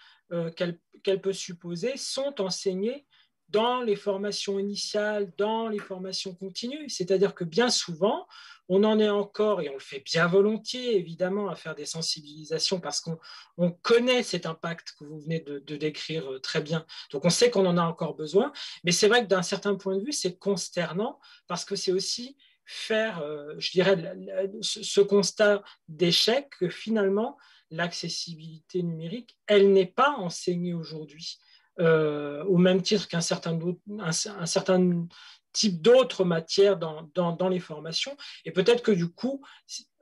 qu'elle peut supposer sont enseignés dans les formations initiales, dans les formations continues. C'est-à-dire que bien souvent, on en est encore, et on le fait bien volontiers, évidemment, à faire des sensibilisations parce qu'on connaît cet impact que vous venez de décrire très bien. Donc, on sait qu'on en a encore besoin. Mais c'est vrai que d'un certain point de vue, c'est consternant parce que c'est aussi faire, je dirais, ce constat d'échec que finalement, l'accessibilité numérique, elle n'est pas enseignée aujourd'hui, au même titre qu'un certain type d'autres matières dans les formations. Et peut-être que du coup,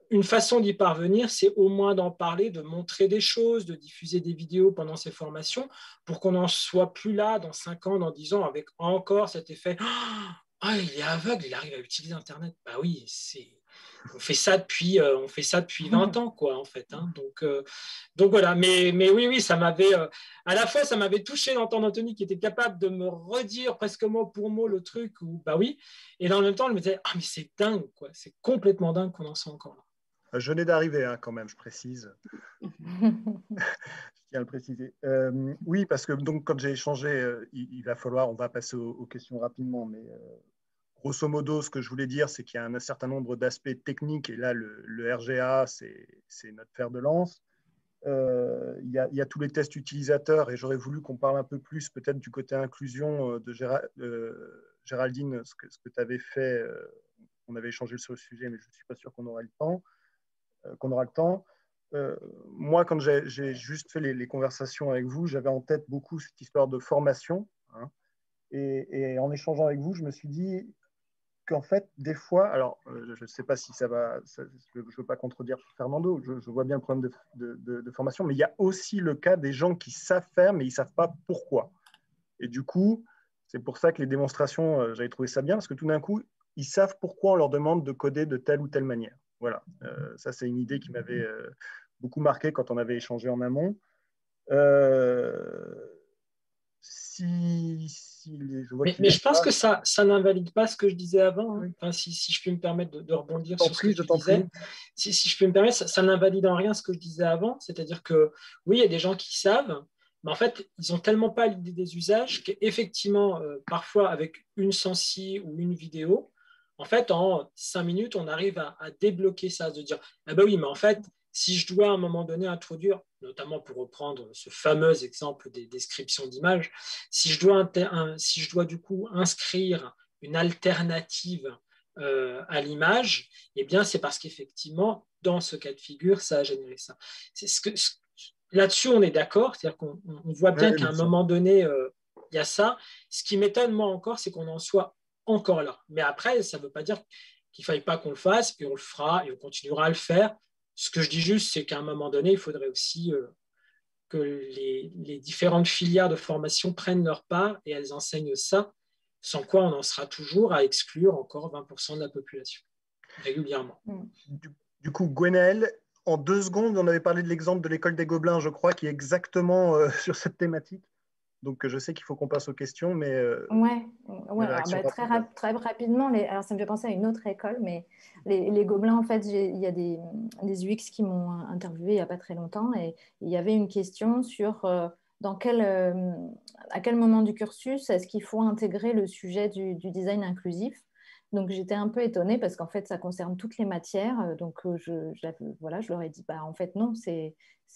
une façon d'y parvenir, c'est au moins d'en parler, de montrer des choses, de diffuser des vidéos pendant ces formations pour qu'on n'en soit plus là dans 5 ans, dans 10 ans, avec encore cet effet « Ah, il est aveugle, il arrive à utiliser Internet. » Bah oui, on fait ça depuis 20 ans, quoi, en fait. Hein. Donc voilà, mais oui, ça m'avait, à la fois, ça m'avait touché d'entendre Anthony qui était capable de me redire presque mot pour mot le truc, où, bah oui, et dans le même temps, je me disais, ah, mais c'est dingue, quoi, c'est complètement dingue qu'on en soit encore là. Je venais d'arriver, hein, quand même, je précise. Je tiens à le préciser. Oui, parce que donc, quand j'ai échangé, il va falloir, on va passer aux questions rapidement, mais grosso modo, ce que je voulais dire, c'est qu'il y a un certain nombre d'aspects techniques, et là, le RGA, c'est notre fer de lance. Il y a tous les tests utilisateurs, et j'aurais voulu qu'on parle un peu plus peut-être du côté inclusion de Géraldine, ce que tu avais fait. On avait échangé sur le sujet, mais je ne suis pas sûr qu'on aura le temps. Moi, quand j'ai juste fait les conversations avec vous, j'avais en tête beaucoup cette histoire de formation. Hein, et en échangeant avec vous, je me suis dit qu'en fait, des fois, alors je ne sais pas si ça va, je ne veux pas contredire Fernando, je vois bien le problème de formation, mais il y a aussi le cas des gens qui savent faire, mais ils ne savent pas pourquoi. Et du coup, c'est pour ça que les démonstrations, j'avais trouvé ça bien, parce que tout d'un coup, ils savent pourquoi on leur demande de coder de telle ou telle manière. Voilà, ça c'est une idée qui m'avait beaucoup marqué quand on avait échangé en amont. Mais je pense que ça n'invalide pas ce que je disais avant. Hein. Enfin, si je peux me permettre de rebondir sur ce que tu disais. Si je peux me permettre, ça n'invalide en rien ce que je disais avant. C'est-à-dire que oui, il y a des gens qui savent, mais en fait, ils n'ont tellement pas l'idée des usages qu'effectivement, parfois avec une sensi ou une vidéo, en fait, en 5 minutes, on arrive à débloquer ça, de dire ah ben oui, mais en fait, si je dois à un moment donné introduire, notamment pour reprendre ce fameux exemple des descriptions d'images, si je dois du coup inscrire une alternative à l'image, eh bien c'est parce qu'effectivement, dans ce cas de figure, ça a généré ça. Là-dessus, on est d'accord, c'est-à-dire qu'on voit bien qu'à un moment donné, il y a ça. Ce qui m'étonne, moi, encore, c'est qu'on en soit encore là. Mais après, ça ne veut pas dire qu'il ne faille pas qu'on le fasse, puis on le fera et on continuera à le faire. Ce que je dis juste, c'est qu'à un moment donné, il faudrait aussi que les différentes filières de formation prennent leur part et elles enseignent ça, sans quoi on en sera toujours à exclure encore 20% de la population, régulièrement. Du coup, Gwenaëlle, en 2 secondes, on avait parlé de l'exemple de l'école des Gobelins, je crois, qui est exactement sur cette thématique. Donc, je sais qu'il faut qu'on passe aux questions, mais… très rapidement, alors ça me fait penser à une autre école, mais les Gobelins, en fait, il y a des UX qui m'ont interviewé il n'y a pas très longtemps, et il y avait une question sur à quel moment du cursus est-ce qu'il faut intégrer le sujet du design inclusif. Donc, j'étais un peu étonnée parce qu'en fait, ça concerne toutes les matières. Donc, je leur ai dit, en fait, non, c'est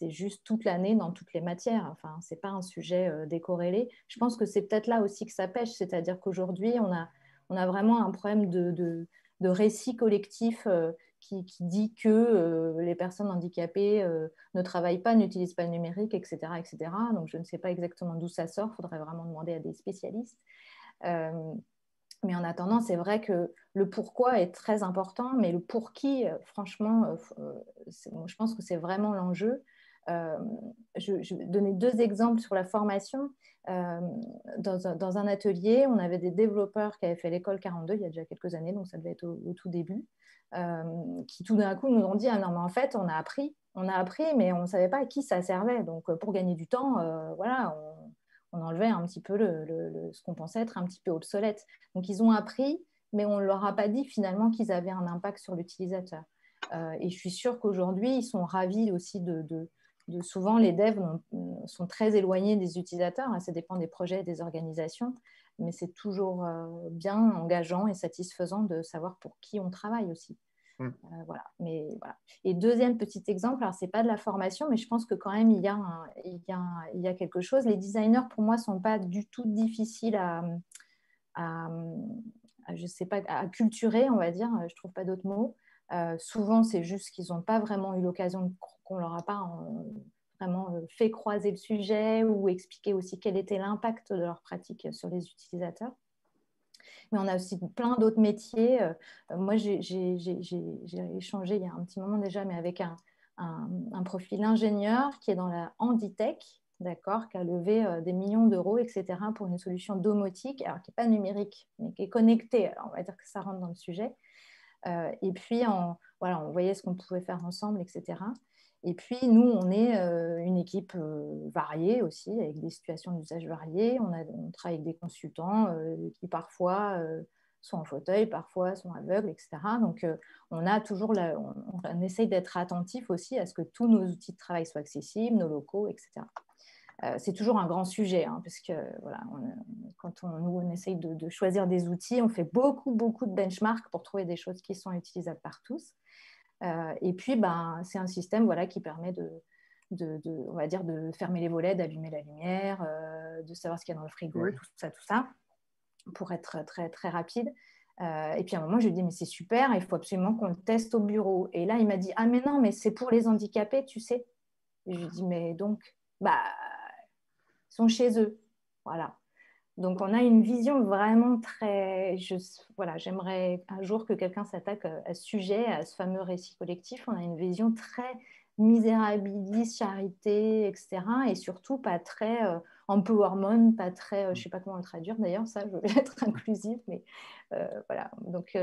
juste toute l'année dans toutes les matières. Enfin, ce n'est pas un sujet décorrélé. Je pense que c'est peut-être là aussi que ça pêche. C'est-à-dire qu'aujourd'hui, on a vraiment un problème de récit collectif qui dit que les personnes handicapées ne travaillent pas, n'utilisent pas le numérique, etc., etc. Donc, je ne sais pas exactement d'où ça sort. Il faudrait vraiment demander à des spécialistes. Mais en attendant, c'est vrai que le pourquoi est très important, mais le pour qui, franchement, je pense que c'est vraiment l'enjeu. Je vais donner 2 exemples sur la formation. Dans un atelier, on avait des développeurs qui avaient fait l'école 42 il y a déjà quelques années, donc ça devait être au tout début, qui tout d'un coup nous ont dit « Ah non, mais en fait, on a appris, mais on ne savait pas à qui ça servait. Donc, pour gagner du temps, voilà, on enlevait un petit peu ce qu'on pensait être un petit peu obsolète. » Donc, ils ont appris, mais on ne leur a pas dit finalement qu'ils avaient un impact sur l'utilisateur. Et je suis sûre qu'aujourd'hui, ils sont ravis aussi souvent, les devs sont très éloignés des utilisateurs. Ça dépend des projets et des organisations, mais c'est toujours bien engageant et satisfaisant de savoir pour qui on travaille aussi. Voilà. Mais, voilà. Et deuxième petit exemple, alors ce n'est pas de la formation, mais je pense que quand même, il y a quelque chose. Les designers, pour moi, ne sont pas du tout difficiles je sais pas, à culturer, on va dire. Je ne trouve pas d'autres mots. Souvent, c'est juste qu'ils n'ont pas vraiment eu l'occasion, qu'on ne leur a pas vraiment fait croiser le sujet ou expliquer aussi quel était l'impact de leur pratique sur les utilisateurs. Mais on a aussi plein d'autres métiers. Moi, j'ai échangé il y a un petit moment déjà, mais avec un profil ingénieur qui est dans la Handitech, d'accord, qui a levé des millions d'euros, etc., pour une solution domotique, alors qui n'est pas numérique, mais qui est connectée. Alors, on va dire que ça rentre dans le sujet. Et puis, voilà, on voyait ce qu'on pouvait faire ensemble, etc. Et puis, nous, on est une équipe variée aussi, avec des situations d'usage variées. On travaille avec des consultants qui parfois sont en fauteuil, parfois sont aveugles, etc. Donc, on a toujours on essaye d'être attentif aussi à ce que tous nos outils de travail soient accessibles, nos locaux, etc. C'est toujours un grand sujet, hein, parce que voilà, quand on essaye de choisir des outils, on fait beaucoup de benchmarks pour trouver des choses qui sont utilisables par tous. Et puis, c'est un système, voilà, qui permet on va dire, de fermer les volets, d'allumer la lumière, de savoir ce qu'il y a dans le frigo, oui. tout ça, pour être très, très rapide. Et puis à un moment, je lui ai dit, mais c'est super, il faut absolument qu'on le teste au bureau. Et là, il m'a dit, ah mais non, mais c'est pour les handicapés, tu sais. Et je lui ai dit, mais donc, ils sont chez eux. Voilà. Donc, on a une vision vraiment très... Voilà, j'aimerais un jour que quelqu'un s'attaque à ce sujet, à ce fameux récit collectif. On a une vision très misérabiliste, charité, etc. Et surtout pas très empowerment, pas très... je ne sais pas comment le traduire d'ailleurs, ça, je veux être inclusive, mais voilà. Donc,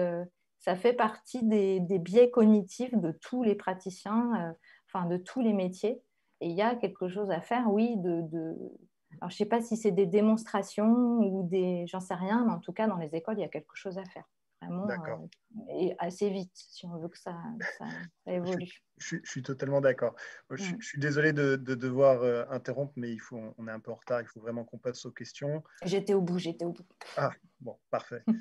ça fait partie des biais cognitifs de tous les praticiens, de tous les métiers. Et il y a quelque chose à faire, oui, alors, je ne sais pas si c'est des démonstrations ou j'en sais rien, mais en tout cas, dans les écoles, il y a quelque chose à faire. Vraiment, et assez vite, si on veut que ça évolue. Je suis totalement d'accord. Je suis désolé de devoir interrompre, mais on est un peu en retard. Il faut vraiment qu'on passe aux questions. J'étais au bout. Ah, bon, parfait. Si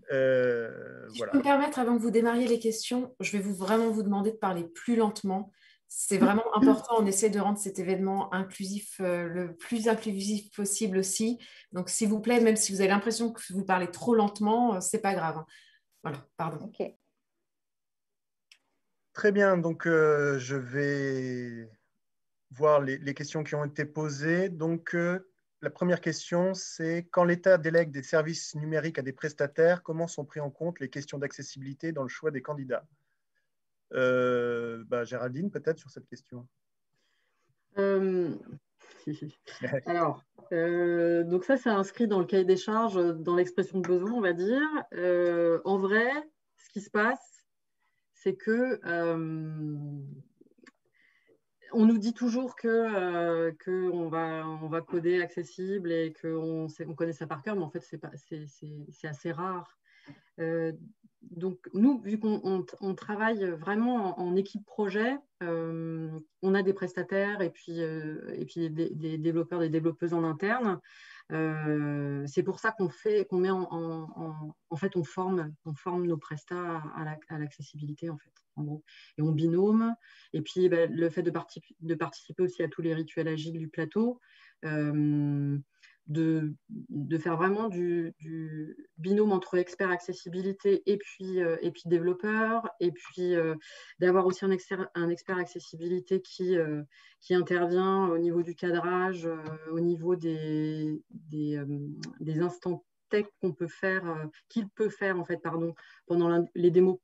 je peux me permettre, avant que vous démarriez les questions, je vais vraiment vous demander de parler plus lentement. C'est vraiment important. On essaie de rendre cet événement inclusif, le plus inclusif possible aussi. Donc, s'il vous plaît, même si vous avez l'impression que vous parlez trop lentement, ce n'est pas grave. Voilà, pardon. Okay. Très bien. Donc, je vais voir les questions qui ont été posées. Donc, la première question, c'est quand l'État délègue des services numériques à des prestataires, comment sont pris en compte les questions d'accessibilité dans le choix des candidats ? Géraldine, peut-être sur cette question. Alors, donc ça, c'est inscrit dans le cahier des charges, dans l'expression de besoin, on va dire. En vrai, ce qui se passe, c'est que on nous dit toujours qu'on va coder accessible et qu'on connaît ça par cœur, mais en fait, c'est assez rare. Donc, nous, vu qu'on travaille vraiment en équipe projet, on a des prestataires et puis des développeurs, des développeuses en interne. C'est pour ça qu'on met en fait, on forme nos prestats à l'accessibilité, en fait, en gros. Et on binôme. Et puis, le fait de participer aussi à tous les rituels agiles du plateau, de faire vraiment du binôme entre expert accessibilité et puis développeur, et puis d'avoir aussi un expert accessibilité qui intervient au niveau du cadrage, au niveau des instants tech qu'on peut faire, qu'il peut faire en fait, pardon, pendant les démos,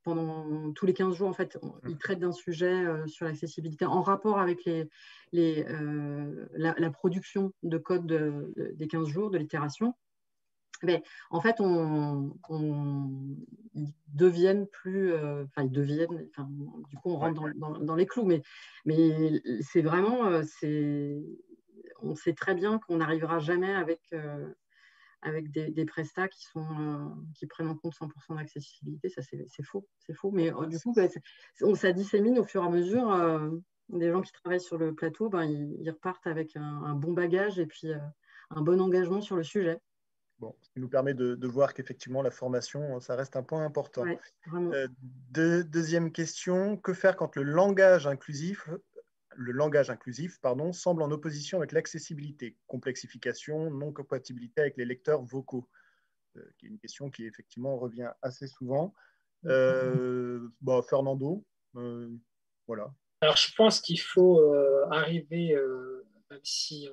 pendant tous les 15 jours, en fait, il traite d'un sujet sur l'accessibilité en rapport avec la production de code des 15 jours de l'itération. Mais en fait, ils deviennent plus, du coup, on rentre dans les clous, mais c'est vraiment, on sait très bien qu'on n'arrivera jamais avec des prestats qui prennent en compte 100% d'accessibilité. Ça, c'est faux. C'est faux. Mais du coup, ça dissémine au fur et à mesure. Des gens qui travaillent sur le plateau, ils repartent avec un bon bagage et puis un bon engagement sur le sujet. Bon, ce qui nous permet de voir qu'effectivement, la formation, ça reste un point important. Ouais, vraiment. Deuxième question, que faire quand le langage inclusif semble en opposition avec l'accessibilité, complexification, non-compatibilité avec les lecteurs vocaux, qui est une question qui effectivement revient assez souvent. Fernando, voilà. Alors, je pense qu'il faut arriver, même si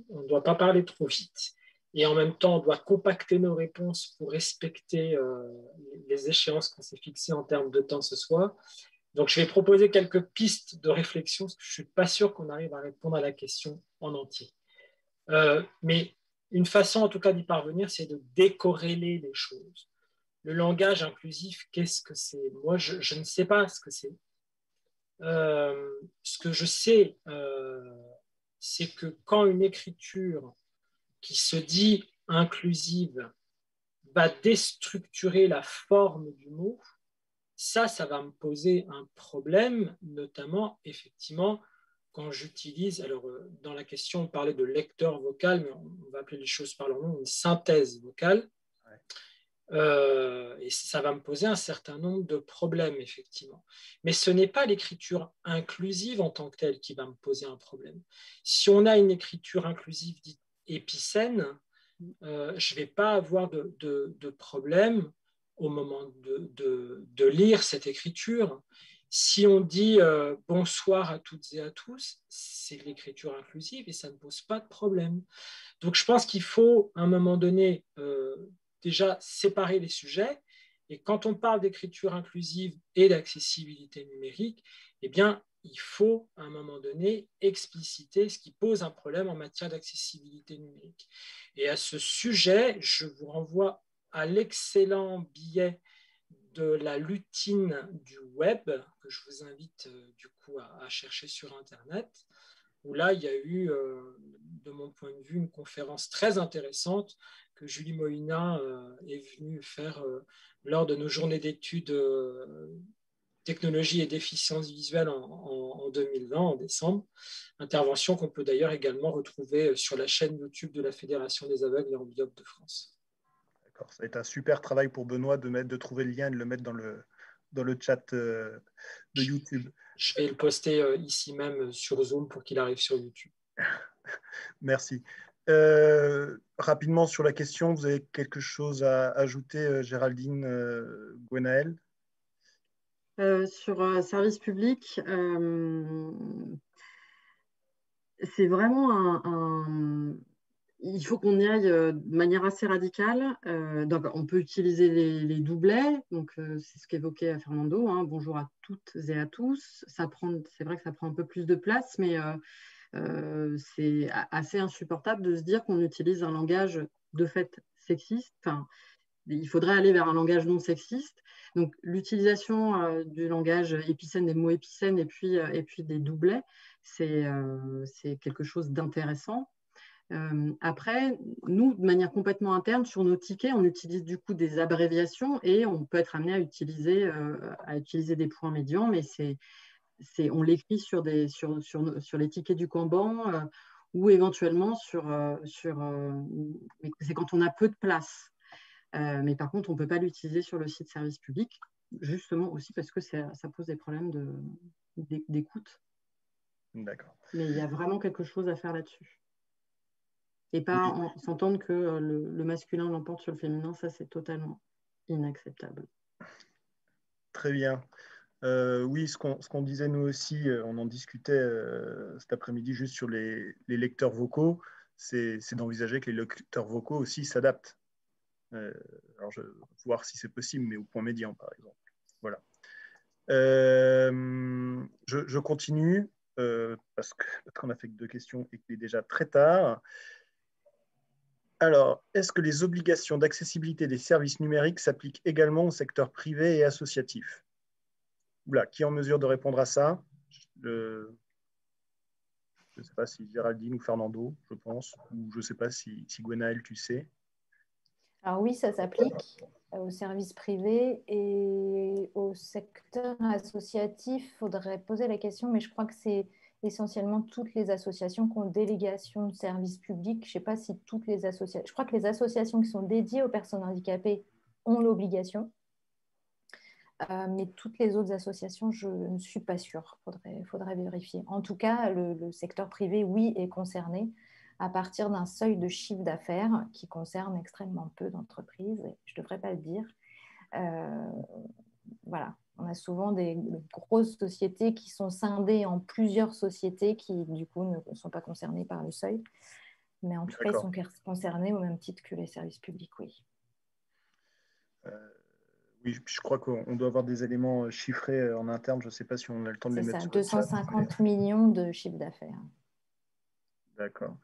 on doit pas parler trop vite, et en même temps, on doit compacter nos réponses pour respecter les échéances qu'on s'est fixées en termes de temps ce soir. Donc, je vais proposer quelques pistes de réflexion, parce que je ne suis pas sûr qu'on arrive à répondre à la question en entier. Mais une façon, en tout cas, d'y parvenir, c'est de décorréler les choses. Le langage inclusif, qu'est-ce que c'est? Moi, je ne sais pas ce que c'est. Ce que je sais, c'est que quand une écriture qui se dit inclusive va déstructurer la forme du mot, ça va me poser un problème, notamment, effectivement, quand j'utilise, alors dans la question, on parlait de lecteur vocal, mais on va appeler les choses par leur nom, une synthèse vocale. Et ça va me poser un certain nombre de problèmes, effectivement. Mais ce n'est pas l'écriture inclusive en tant que telle qui va me poser un problème. Si on a une écriture inclusive dite épicène, je ne vais pas avoir de problème au moment de lire cette écriture. Si on dit bonsoir à toutes et à tous, c'est l'écriture inclusive et ça ne pose pas de problème. Donc je pense qu'il faut à un moment donné déjà séparer les sujets. Et quand on parle d'écriture inclusive et d'accessibilité numérique, eh bien, il faut à un moment donné expliciter ce qui pose un problème en matière d'accessibilité numérique. Et à ce sujet, je vous renvoie à l'excellent billet de la lutine du web, que je vous invite du coup à chercher sur Internet, où là, il y a eu, de mon point de vue, une conférence très intéressante que Julie Moïna est venue faire lors de nos journées d'études technologie et déficience visuelle en 2020, en décembre. Intervention qu'on peut d'ailleurs également retrouver sur la chaîne YouTube de la Fédération des aveugles et amblyopes de France. D'accord, ça va être un super travail pour Benoît de trouver le lien et de le mettre dans le chat de YouTube. Je vais le poster ici même sur Zoom pour qu'il arrive sur YouTube. Merci. Rapidement sur la question, vous avez quelque chose à ajouter, Géraldine, Gwenaël? Sur service public, c'est vraiment il faut qu'on y aille de manière assez radicale. Donc, on peut utiliser les doublets, donc c'est ce qu'évoquait Fernando. Hein. Bonjour à toutes et à tous. C'est vrai que ça prend un peu plus de place, mais c'est assez insupportable de se dire qu'on utilise un langage de fait sexiste. Enfin, il faudrait aller vers un langage non sexiste. Donc, l'utilisation du langage épicène, des mots épicènes et puis des doublets, c'est quelque chose d'intéressant. Après, nous, de manière complètement interne, sur nos tickets, on utilise du coup des abréviations et on peut être amené à utiliser des points médians, mais on l'écrit sur les tickets du Kanban ou éventuellement mais c'est quand on a peu de place. Mais par contre, on ne peut pas l'utiliser sur le site service public, justement aussi parce que ça pose des problèmes d'écoute. D'accord. Mais il y a vraiment quelque chose à faire là-dessus. et pas s'entendre que le masculin l'emporte sur le féminin. Ça, c'est totalement inacceptable. Très bien. Oui, ce qu'on disait nous aussi, on en discutait cet après-midi juste sur les lecteurs vocaux, c'est d'envisager que les lecteurs vocaux aussi s'adaptent. Alors, je vais voir si c'est possible, mais au point médian, par exemple. Voilà. Je continue, parce qu'on n'a fait que 2 questions et qu'il est déjà très tard. Alors, est-ce que les obligations d'accessibilité des services numériques s'appliquent également au secteur privé et associatif? Oula, qui est en mesure de répondre à ça? Je ne sais pas si Géraldine ou Fernando, je pense, ou je ne sais pas si Gwenaëlle, tu sais. Alors oui, ça s'applique aux services privés et au secteur associatif. Il faudrait poser la question, mais je crois que c'est essentiellement toutes les associations qui ont délégation de services publics. Je ne sais pas si toutes les associations... Je crois que les associations qui sont dédiées aux personnes handicapées ont l'obligation. Mais toutes les autres associations, je ne suis pas sûre. Faudrait vérifier. En tout cas, le secteur privé, oui, est concerné à partir d'un seuil de chiffre d'affaires qui concerne extrêmement peu d'entreprises. Je ne devrais pas le dire. Voilà. On a souvent des grosses sociétés qui sont scindées en plusieurs sociétés qui, du coup, ne sont pas concernées par le seuil. Mais en tout cas, ils sont concernés au même titre que les services publics, oui. Oui, je crois qu'on doit avoir des éléments chiffrés en interne. Je ne sais pas si on a le temps de les mettre sur le chat. 250 millions de chiffre d'affaires. D'accord.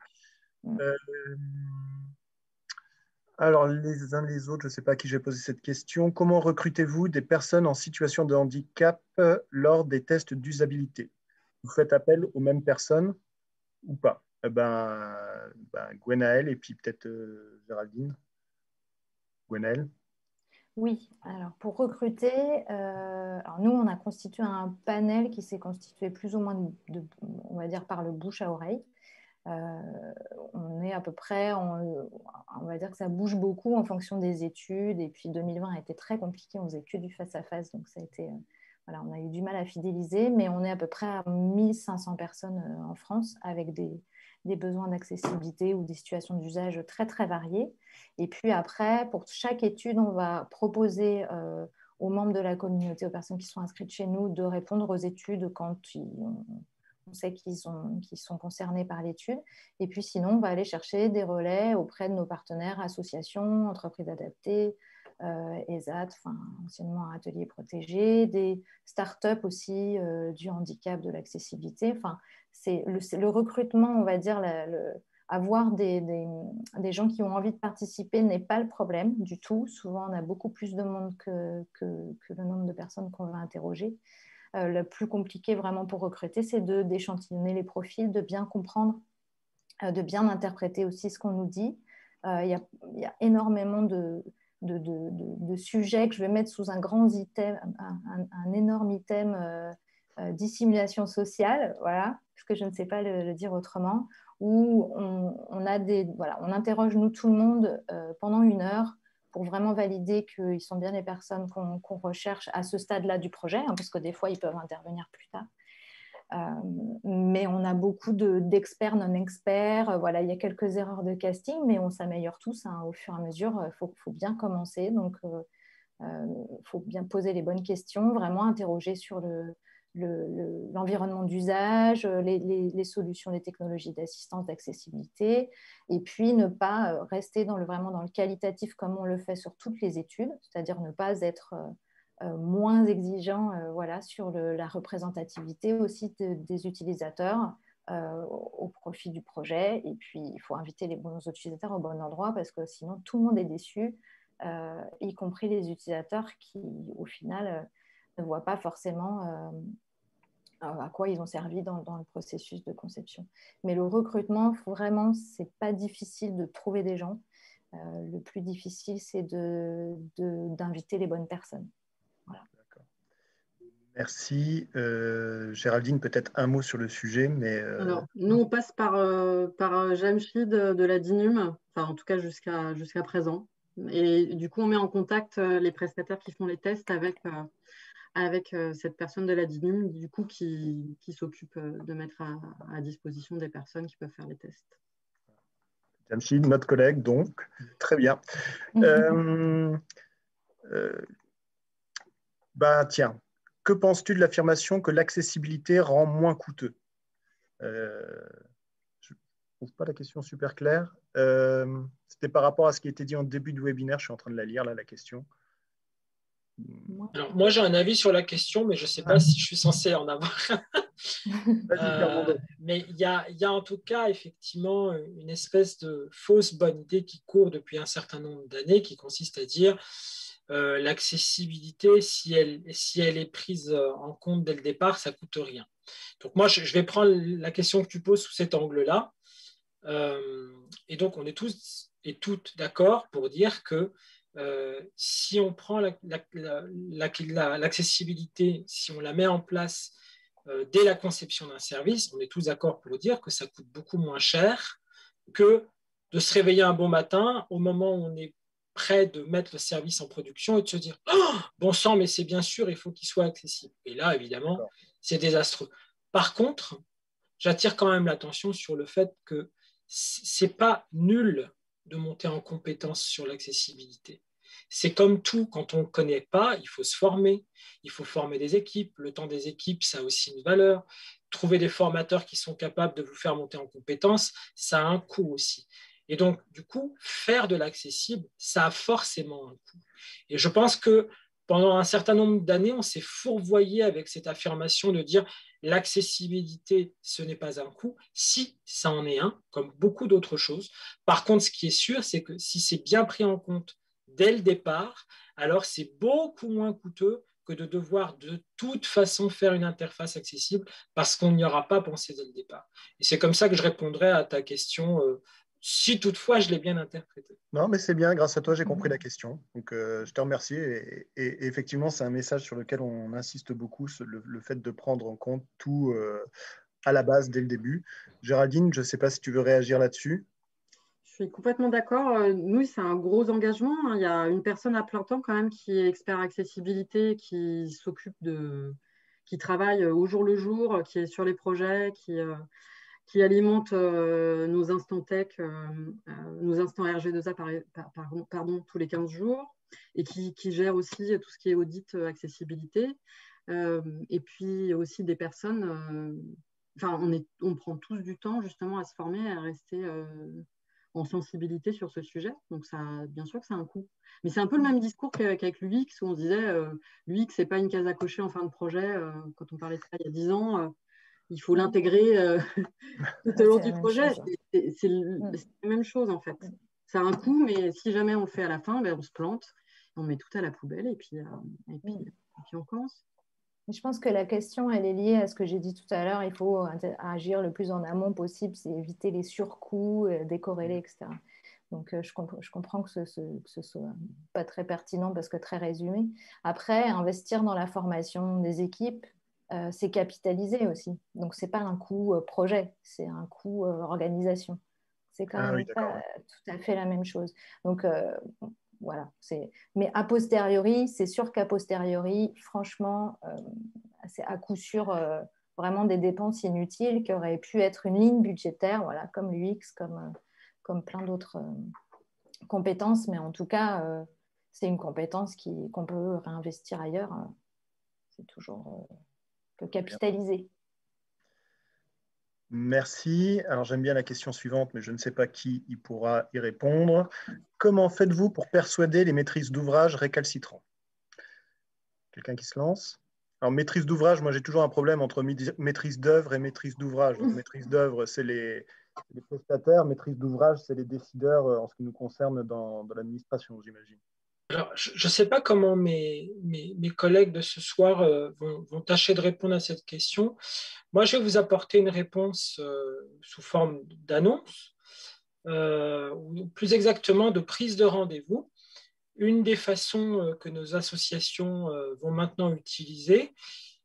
Alors, les uns les autres, je ne sais pas à qui j'ai posé cette question. Comment recrutez-vous des personnes en situation de handicap lors des tests d'usabilité? Vous faites appel aux mêmes personnes ou pas? Gwenaëlle et puis peut-être Géraldine. Gwenaëlle. Oui, alors pour recruter, alors nous, on a constitué un panel qui s'est constitué plus ou moins, on va dire, par le bouche à oreille. On est à peu près, on va dire que ça bouge beaucoup en fonction des études. Et puis 2020 a été très compliqué, on faisait que du face-à-face. Donc ça a été, voilà, on a eu du mal à fidéliser, mais on est à peu près à 1500 personnes en France avec des besoins d'accessibilité ou des situations d'usage très, très variées. Et puis après, pour chaque étude, on va proposer aux membres de la communauté, aux personnes qui sont inscrites chez nous, de répondre aux études quand on sait qu'ils sont concernés par l'étude. Et puis sinon, on va aller chercher des relais auprès de nos partenaires, associations, entreprises adaptées, ESAT, anciennement Atelier Protégé, des startups aussi du handicap, de l'accessibilité. Enfin, c'est le recrutement, on va dire, avoir des gens qui ont envie de participer n'est pas le problème du tout. Souvent, on a beaucoup plus de monde que le nombre de personnes qu'on va interroger. Le plus compliqué vraiment pour recruter, c'est d'échantillonner les profils, de bien comprendre, de bien interpréter aussi ce qu'on nous dit. Il y a énormément de sujets que je vais mettre sous un grand item, un énorme item dissimulation sociale, voilà, parce que je ne sais pas le dire autrement, où on interroge nous tout le monde pendant 1 heure pour vraiment valider qu'ils sont bien les personnes qu'on recherche à ce stade-là du projet, hein, parce que des fois, ils peuvent intervenir plus tard. Mais on a beaucoup d'experts, non-experts. Voilà, il y a quelques erreurs de casting, mais on s'améliore tous au fur et à mesure. Il faut bien commencer. Donc, faut bien poser les bonnes questions, vraiment interroger sur l'environnement d'usage, les solutions, les technologies d'assistance, d'accessibilité, et puis ne pas rester vraiment dans le qualitatif comme on le fait sur toutes les études, c'est-à-dire ne pas être moins exigeant sur la représentativité aussi des utilisateurs au profit du projet. Et puis, il faut inviter les bons utilisateurs au bon endroit parce que sinon, tout le monde est déçu, y compris les utilisateurs qui, au final, ne voient pas forcément à quoi ils ont servi dans le processus de conception. Mais le recrutement, vraiment, c'est pas difficile de trouver des gens. Le plus difficile, c'est d'inviter les bonnes personnes. Voilà. Merci. Géraldine, peut-être un mot sur le sujet. Alors, nous, on passe par Jamshid de la DINUM, enfin, en tout cas jusqu'à présent. Et du coup, on met en contact les prestataires qui font les tests avec cette personne de la DINUM, du coup, qui s'occupe de mettre à disposition des personnes qui peuvent faire les tests. Jamshid, notre collègue, donc. Très bien. Tiens, que penses-tu de l'affirmation que l'accessibilité rend moins coûteux? Je ne trouve pas la question super claire. C'était par rapport à ce qui a été dit en début de webinaire. Je suis en train de la lire, là, la question. Alors, moi, j'ai un avis sur la question, mais je ne sais pas si je suis censé en avoir. Mais il y a en tout cas effectivement une espèce de fausse bonne idée qui court depuis un certain nombre d'années, qui consiste à dire l'accessibilité, si elle est prise en compte dès le départ, ça ne coûte rien. Donc moi, je vais prendre la question que tu poses sous cet angle-là. Et donc, on est tous et toutes d'accord pour dire que si on prend l'accessibilité, si on la met en place dès la conception d'un service, on est tous d'accord pour dire que ça coûte beaucoup moins cher que de se réveiller un bon matin au moment où on est prêt de mettre le service en production et de se dire oh, bon sang, mais c'est bien sûr, il faut qu'il soit accessible. Et là, évidemment, c'est désastreux. Par contre, j'attire quand même l'attention sur le fait que ce n'est pas nul de monter en compétence sur l'accessibilité. C'est comme tout, quand on ne connaît pas, il faut se former, il faut former des équipes. Le temps des équipes, ça a aussi une valeur. Trouver des formateurs qui sont capables de vous faire monter en compétences, ça a un coût aussi. Et donc, du coup, faire de l'accessible, ça a forcément un coût. Et je pense que pendant un certain nombre d'années, on s'est fourvoyé avec cette affirmation de dire l'accessibilité, ce n'est pas un coût. Si, ça en est un, comme beaucoup d'autres choses. Par contre, ce qui est sûr, c'est que si c'est bien pris en compte dès le départ, alors c'est beaucoup moins coûteux que de devoir de toute façon faire une interface accessible parce qu'on n'y aura pas pensé dès le départ. Et c'est comme ça que je répondrai à ta question, si toutefois je l'ai bien interprétée. Non, mais c'est bien, grâce à toi, j'ai compris la question. Donc, je te remercie. Et effectivement, c'est un message sur lequel on insiste beaucoup, le fait de prendre en compte tout à la base, dès le début. Géraldine, je ne sais pas si tu veux réagir là-dessus. Je suis complètement d'accord. Nous, c'est un gros engagement. Il y a une personne à plein temps quand même qui est expert accessibilité, qui s'occupe qui travaille au jour le jour, qui est sur les projets, qui alimente nos instants tech, nos instants RG2A pardon, tous les 15 jours, et qui gère aussi tout ce qui est audit accessibilité. Et puis aussi des personnes, on prend tous du temps justement à se former, à rester en sensibilité sur ce sujet. Donc, ça, bien sûr que c'est un coût. Mais c'est un peu le même discours qu'avec l'UX, où on se disait l'UX, ce n'est pas une case à cocher en fin de projet. Quand on parlait de ça il y a 10 ans, il faut l'intégrer tout au long du projet. C'est la même chose, en fait. Ça a un coût, mais si jamais on le fait à la fin, on se plante, on met tout à la poubelle et puis on commence. Je pense que la question, elle est liée à ce que j'ai dit tout à l'heure. Il faut agir le plus en amont possible, c'est éviter les surcoûts, décorréler, etc. Donc, je comprends que ce soit pas très pertinent parce que très résumé. Après, investir dans la formation des équipes, c'est capitaliser aussi. Donc, ce n'est pas un coût projet, c'est un coût organisation. C'est quand même pas tout à fait la même chose. Donc, voilà. Mais a posteriori, c'est sûr qu'à posteriori, franchement, c'est à coup sûr vraiment des dépenses inutiles qui auraient pu être une ligne budgétaire, voilà, comme l'UX, comme plein d'autres compétences. Mais en tout cas, c'est une compétence qu'on peut réinvestir ailleurs. C'est toujours peut capitaliser. Merci. Alors, j'aime bien la question suivante, mais je ne sais pas qui y pourra y répondre. Comment faites-vous pour persuader les maîtrises d'ouvrage récalcitrants? Quelqu'un qui se lance? Alors, maîtrise d'ouvrage, moi, j'ai toujours un problème entre maîtrise d'œuvre et maîtrise d'ouvrage. Donc, maîtrise d'œuvre, c'est les prestataires. Maîtrise d'ouvrage, c'est les décideurs en ce qui nous concerne dans l'administration, j'imagine. Alors, je ne sais pas comment mes collègues de ce soir vont tâcher de répondre à cette question. Moi, je vais vous apporter une réponse sous forme d'annonce, ou plus exactement de prise de rendez-vous. Une des façons que nos associations vont maintenant utiliser,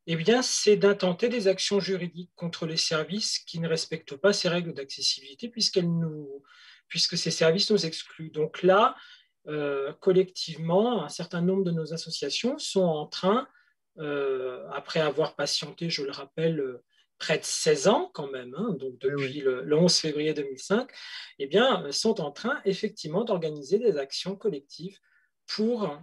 eh bien, c'est d'intenter des actions juridiques contre les services qui ne respectent pas ces règles d'accessibilité puisque ces services nous excluent. Donc là, collectivement, un certain nombre de nos associations sont en train, après avoir patienté, je le rappelle, près de 16 ans quand même, hein, donc depuis le 11 février 2005, eh bien, sont en train effectivement d'organiser des actions collectives pour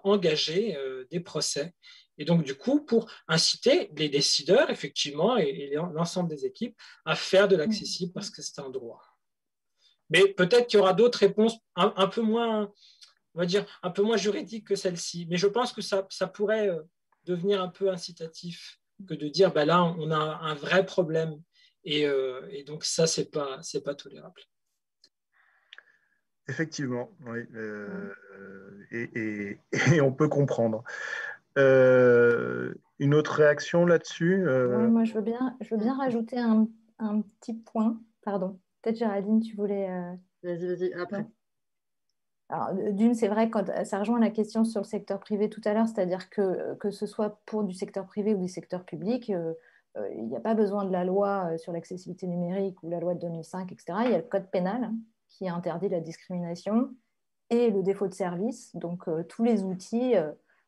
engager des procès. Et donc, du coup, pour inciter les décideurs, effectivement, et l'ensemble des équipes à faire de l'accessible parce que c'est un droit. Mais peut-être qu'il y aura d'autres réponses un peu moins, on va dire, un peu moins juridiques que celle-ci. Mais je pense que ça pourrait devenir un peu incitatif que de dire, là, on a un vrai problème. Et donc, ça, c'est pas tolérable. Effectivement, oui. Et on peut comprendre. Une autre réaction là-dessus Ouais, moi, je veux bien rajouter un petit point. Pardon. Peut-être Géraldine, tu voulais… Vas-y, après. Non. Alors, d'une, c'est vrai, quand ça rejoint la question sur le secteur privé tout à l'heure, c'est-à-dire que ce soit pour du secteur privé ou du secteur public, il n'y a pas besoin de la loi sur l'accessibilité numérique ou la loi de 2005, etc. Il y a le code pénal qui interdit la discrimination et le défaut de service. Donc, tous les outils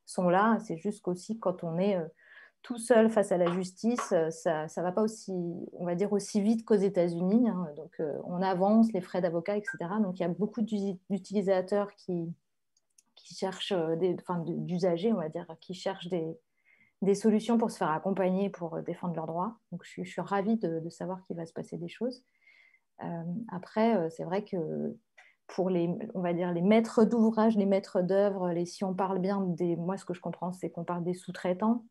sont là. C'est juste qu'aussi, quand on est tout seul face à la justice, ça ne va pas aussi, on va dire, aussi vite qu'aux États-Unis. Hein. Donc, on avance les frais d'avocat, etc. Donc, il y a beaucoup d'utilisateurs qui cherchent, d'usagers, on va dire, qui cherchent des solutions pour se faire accompagner, pour défendre leurs droits. Donc, je suis ravie de savoir qu'il va se passer des choses. Après, c'est vrai que pour on va dire, les maîtres d'ouvrage, les maîtres d'œuvre, si on parle bien moi, ce que je comprends, c'est qu'on parle des sous-traitants.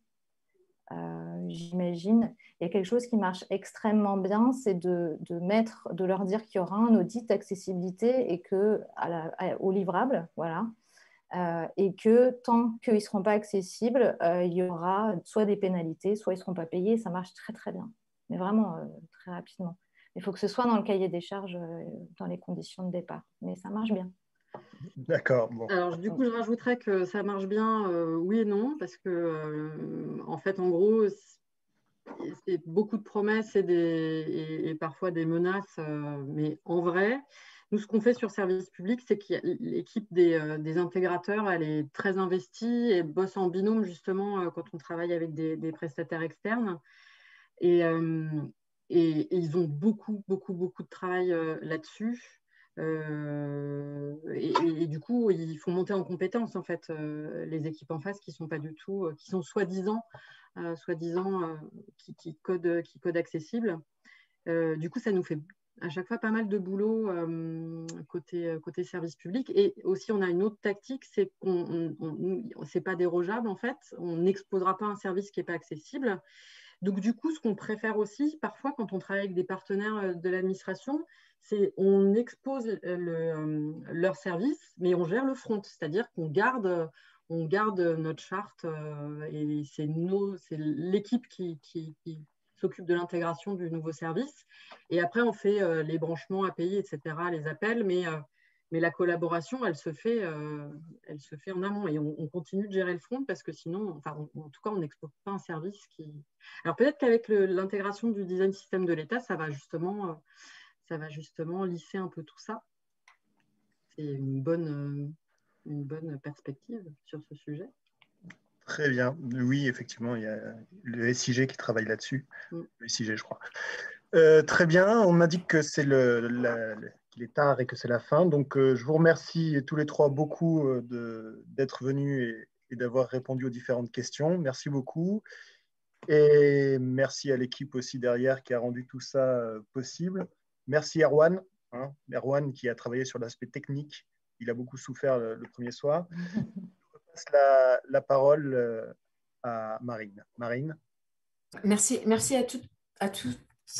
J'imagine. Il y a quelque chose qui marche extrêmement bien, c'est de leur dire qu'il y aura un audit d'accessibilité et au livrable, voilà. Et que tant qu'ils ne seront pas accessibles, il y aura soit des pénalités, soit ils ne seront pas payés. Ça marche très, très bien, mais vraiment très rapidement. Il faut que ce soit dans le cahier des charges, dans les conditions de départ. Mais ça marche bien. D'accord. Bon. Alors, du coup, je rajouterais que ça marche bien, oui et non, parce que, en fait, en gros, c'est beaucoup de promesses et parfois des menaces, mais en vrai, nous, ce qu'on fait sur Service Public, c'est que l'équipe des intégrateurs, elle est très investie et bosse en binôme, justement, quand on travaille avec des prestataires externes. Et ils ont beaucoup de travail là-dessus. Et du coup, ils font monter en compétence en fait les équipes en face qui sont pas du tout, qui sont soi-disant qui codent accessible. Du coup, ça nous fait à chaque fois pas mal de boulot côté service public. Et aussi, on a une autre tactique, c'est qu'on c'est pas dérogeable en fait. On n'exposera pas un service qui n'est pas accessible. Donc, du coup, ce qu'on préfère aussi, parfois, quand on travaille avec des partenaires de l'administration, c'est on expose leur service, mais on gère le front, c'est-à-dire qu'on garde notre charte et c'est l'équipe qui s'occupe de l'intégration du nouveau service. Et après, on fait les branchements API, etc., les appels, mais la collaboration, elle se fait en amont et on continue de gérer le front parce que sinon, en tout cas, on n'expose pas un service qui… Alors peut-être qu'avec l'intégration du design système de l'État, ça va justement lisser un peu tout ça. C'est une bonne perspective sur ce sujet. Très bien. Oui, effectivement, il y a le SIG qui travaille là-dessus. Le SIG, je crois. Très bien. On m'indique que c'est qu'il est tard et que c'est la fin. Donc, je vous remercie tous les trois beaucoup d'être venus et d'avoir répondu aux différentes questions. Merci beaucoup. Et merci à l'équipe aussi derrière qui a rendu tout ça possible. Merci Erwan, Erwan qui a travaillé sur l'aspect technique. Il a beaucoup souffert le premier soir. Je passe la parole à Marine. Marine. Merci à toutes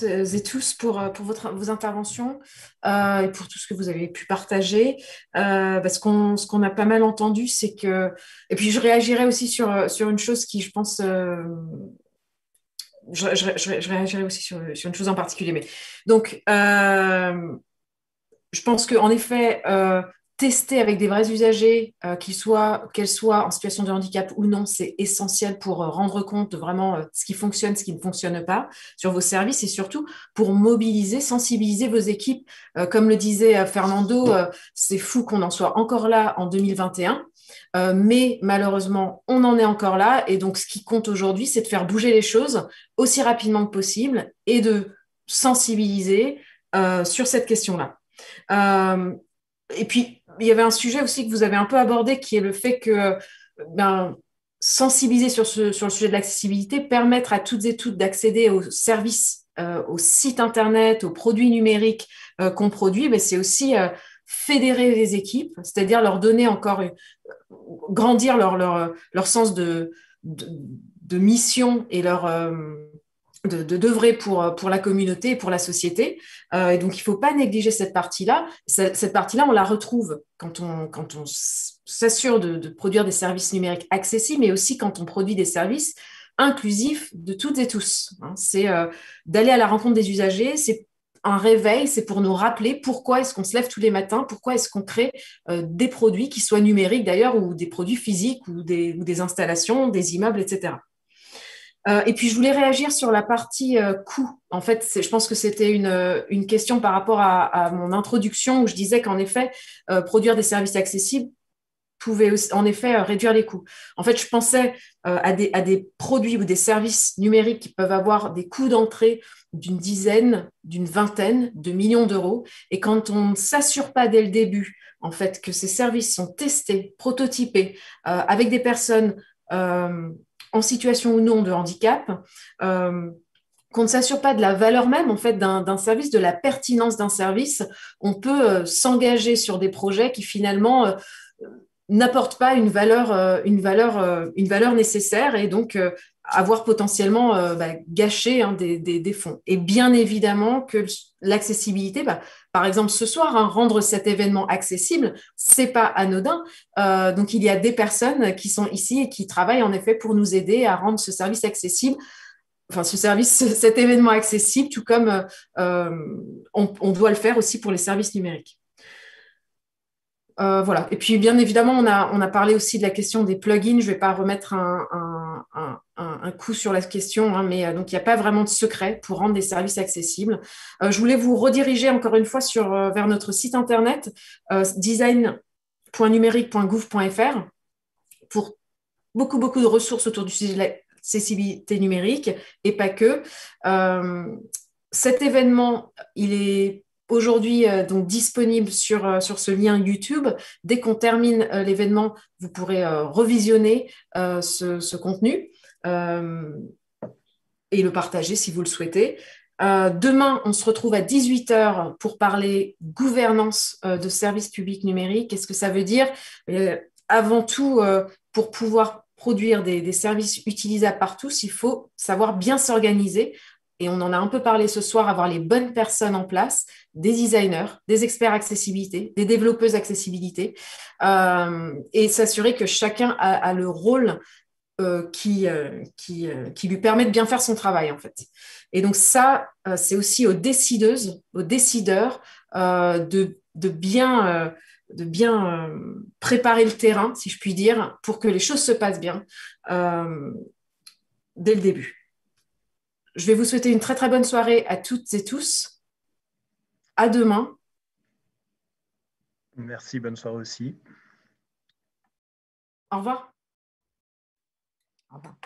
et tous pour vos interventions et pour tout ce que vous avez pu partager. Parce ce qu'on a pas mal entendu, c'est que… Et puis, je réagirai aussi sur une chose qui, je pense… Je réagirai aussi sur une chose en particulier. Mais… Donc, je pense qu'en effet… tester avec des vrais usagers, qu'elles soient en situation de handicap ou non, c'est essentiel pour rendre compte de vraiment ce qui fonctionne, ce qui ne fonctionne pas sur vos services et surtout pour mobiliser, sensibiliser vos équipes. Comme le disait Fernando, c'est fou qu'on en soit encore là en 2021. Mais malheureusement, on en est encore là. Et donc, ce qui compte aujourd'hui, c'est de faire bouger les choses aussi rapidement que possible et de sensibiliser sur cette question-là. Et puis, il y avait un sujet aussi que vous avez un peu abordé, qui est le fait que sensibiliser sur le sujet de l'accessibilité, permettre à toutes et toutes d'accéder aux services, aux sites Internet, aux produits numériques qu'on produit, mais c'est aussi fédérer les équipes, c'est-à-dire leur donner encore, grandir leur sens de mission et d'œuvrer pour la communauté et pour la société. Et donc, il ne faut pas négliger cette partie-là. Cette partie-là, on la retrouve quand on s'assure de produire des services numériques accessibles, mais aussi quand on produit des services inclusifs de toutes et tous. C'est d'aller à la rencontre des usagers, c'est un réveil, c'est pour nous rappeler pourquoi est-ce qu'on se lève tous les matins, pourquoi est-ce qu'on crée des produits qui soient numériques d'ailleurs, ou des produits physiques, ou des installations, des immeubles, etc. Et puis, je voulais réagir sur la partie coût. En fait, je pense que c'était une question par rapport à mon introduction où je disais qu'en effet, produire des services accessibles pouvait aussi, en effet, réduire les coûts. En fait, je pensais à des produits ou des services numériques qui peuvent avoir des coûts d'entrée d'une dizaine, d'une vingtaine de millions d'euros. Et quand on ne s'assure pas dès le début, en fait, que ces services sont testés, prototypés, avec des personnes en situation ou non de handicap, qu'on ne s'assure pas de la valeur même en fait d'un service, de la pertinence d'un service, on peut s'engager sur des projets qui finalement n'apportent pas une valeur nécessaire et donc avoir potentiellement gâché des fonds. Et bien évidemment que l'accessibilité, par exemple ce soir, rendre cet événement accessible, c'est pas anodin. Donc il y a des personnes qui sont ici et qui travaillent en effet pour nous aider à rendre ce service accessible, enfin cet événement accessible, tout comme on doit le faire aussi pour les services numériques. Voilà. Et puis, bien évidemment, on a parlé aussi de la question des plugins. Je ne vais pas remettre un coup sur la question, mais donc, il n'y a pas vraiment de secret pour rendre des services accessibles. Je voulais vous rediriger encore une fois vers notre site internet, design.numérique.gouv.fr, pour beaucoup de ressources autour du sujet de l'accessibilité numérique et pas que. Cet événement, il est aujourd'hui donc disponible sur ce lien YouTube. Dès qu'on termine l'événement, vous pourrez revisionner ce contenu et le partager si vous le souhaitez. Demain, on se retrouve à 18h pour parler gouvernance de services publics numériques. Qu'est-ce que ça veut dire? Avant tout, pour pouvoir produire des services utilisables par tous, il faut savoir bien s'organiser. Et on en a un peu parlé ce soir, avoir les bonnes personnes en place, des designers, des experts accessibilité, des développeuses accessibilité, et s'assurer que chacun a le rôle qui lui permet de bien faire son travail, en fait. Et donc ça, c'est aussi aux décideuses, aux décideurs de bien préparer le terrain, si je puis dire, pour que les choses se passent bien dès le début. Je vais vous souhaiter une très très bonne soirée à toutes et tous. À demain. Merci, bonne soirée aussi. Au revoir. Au revoir.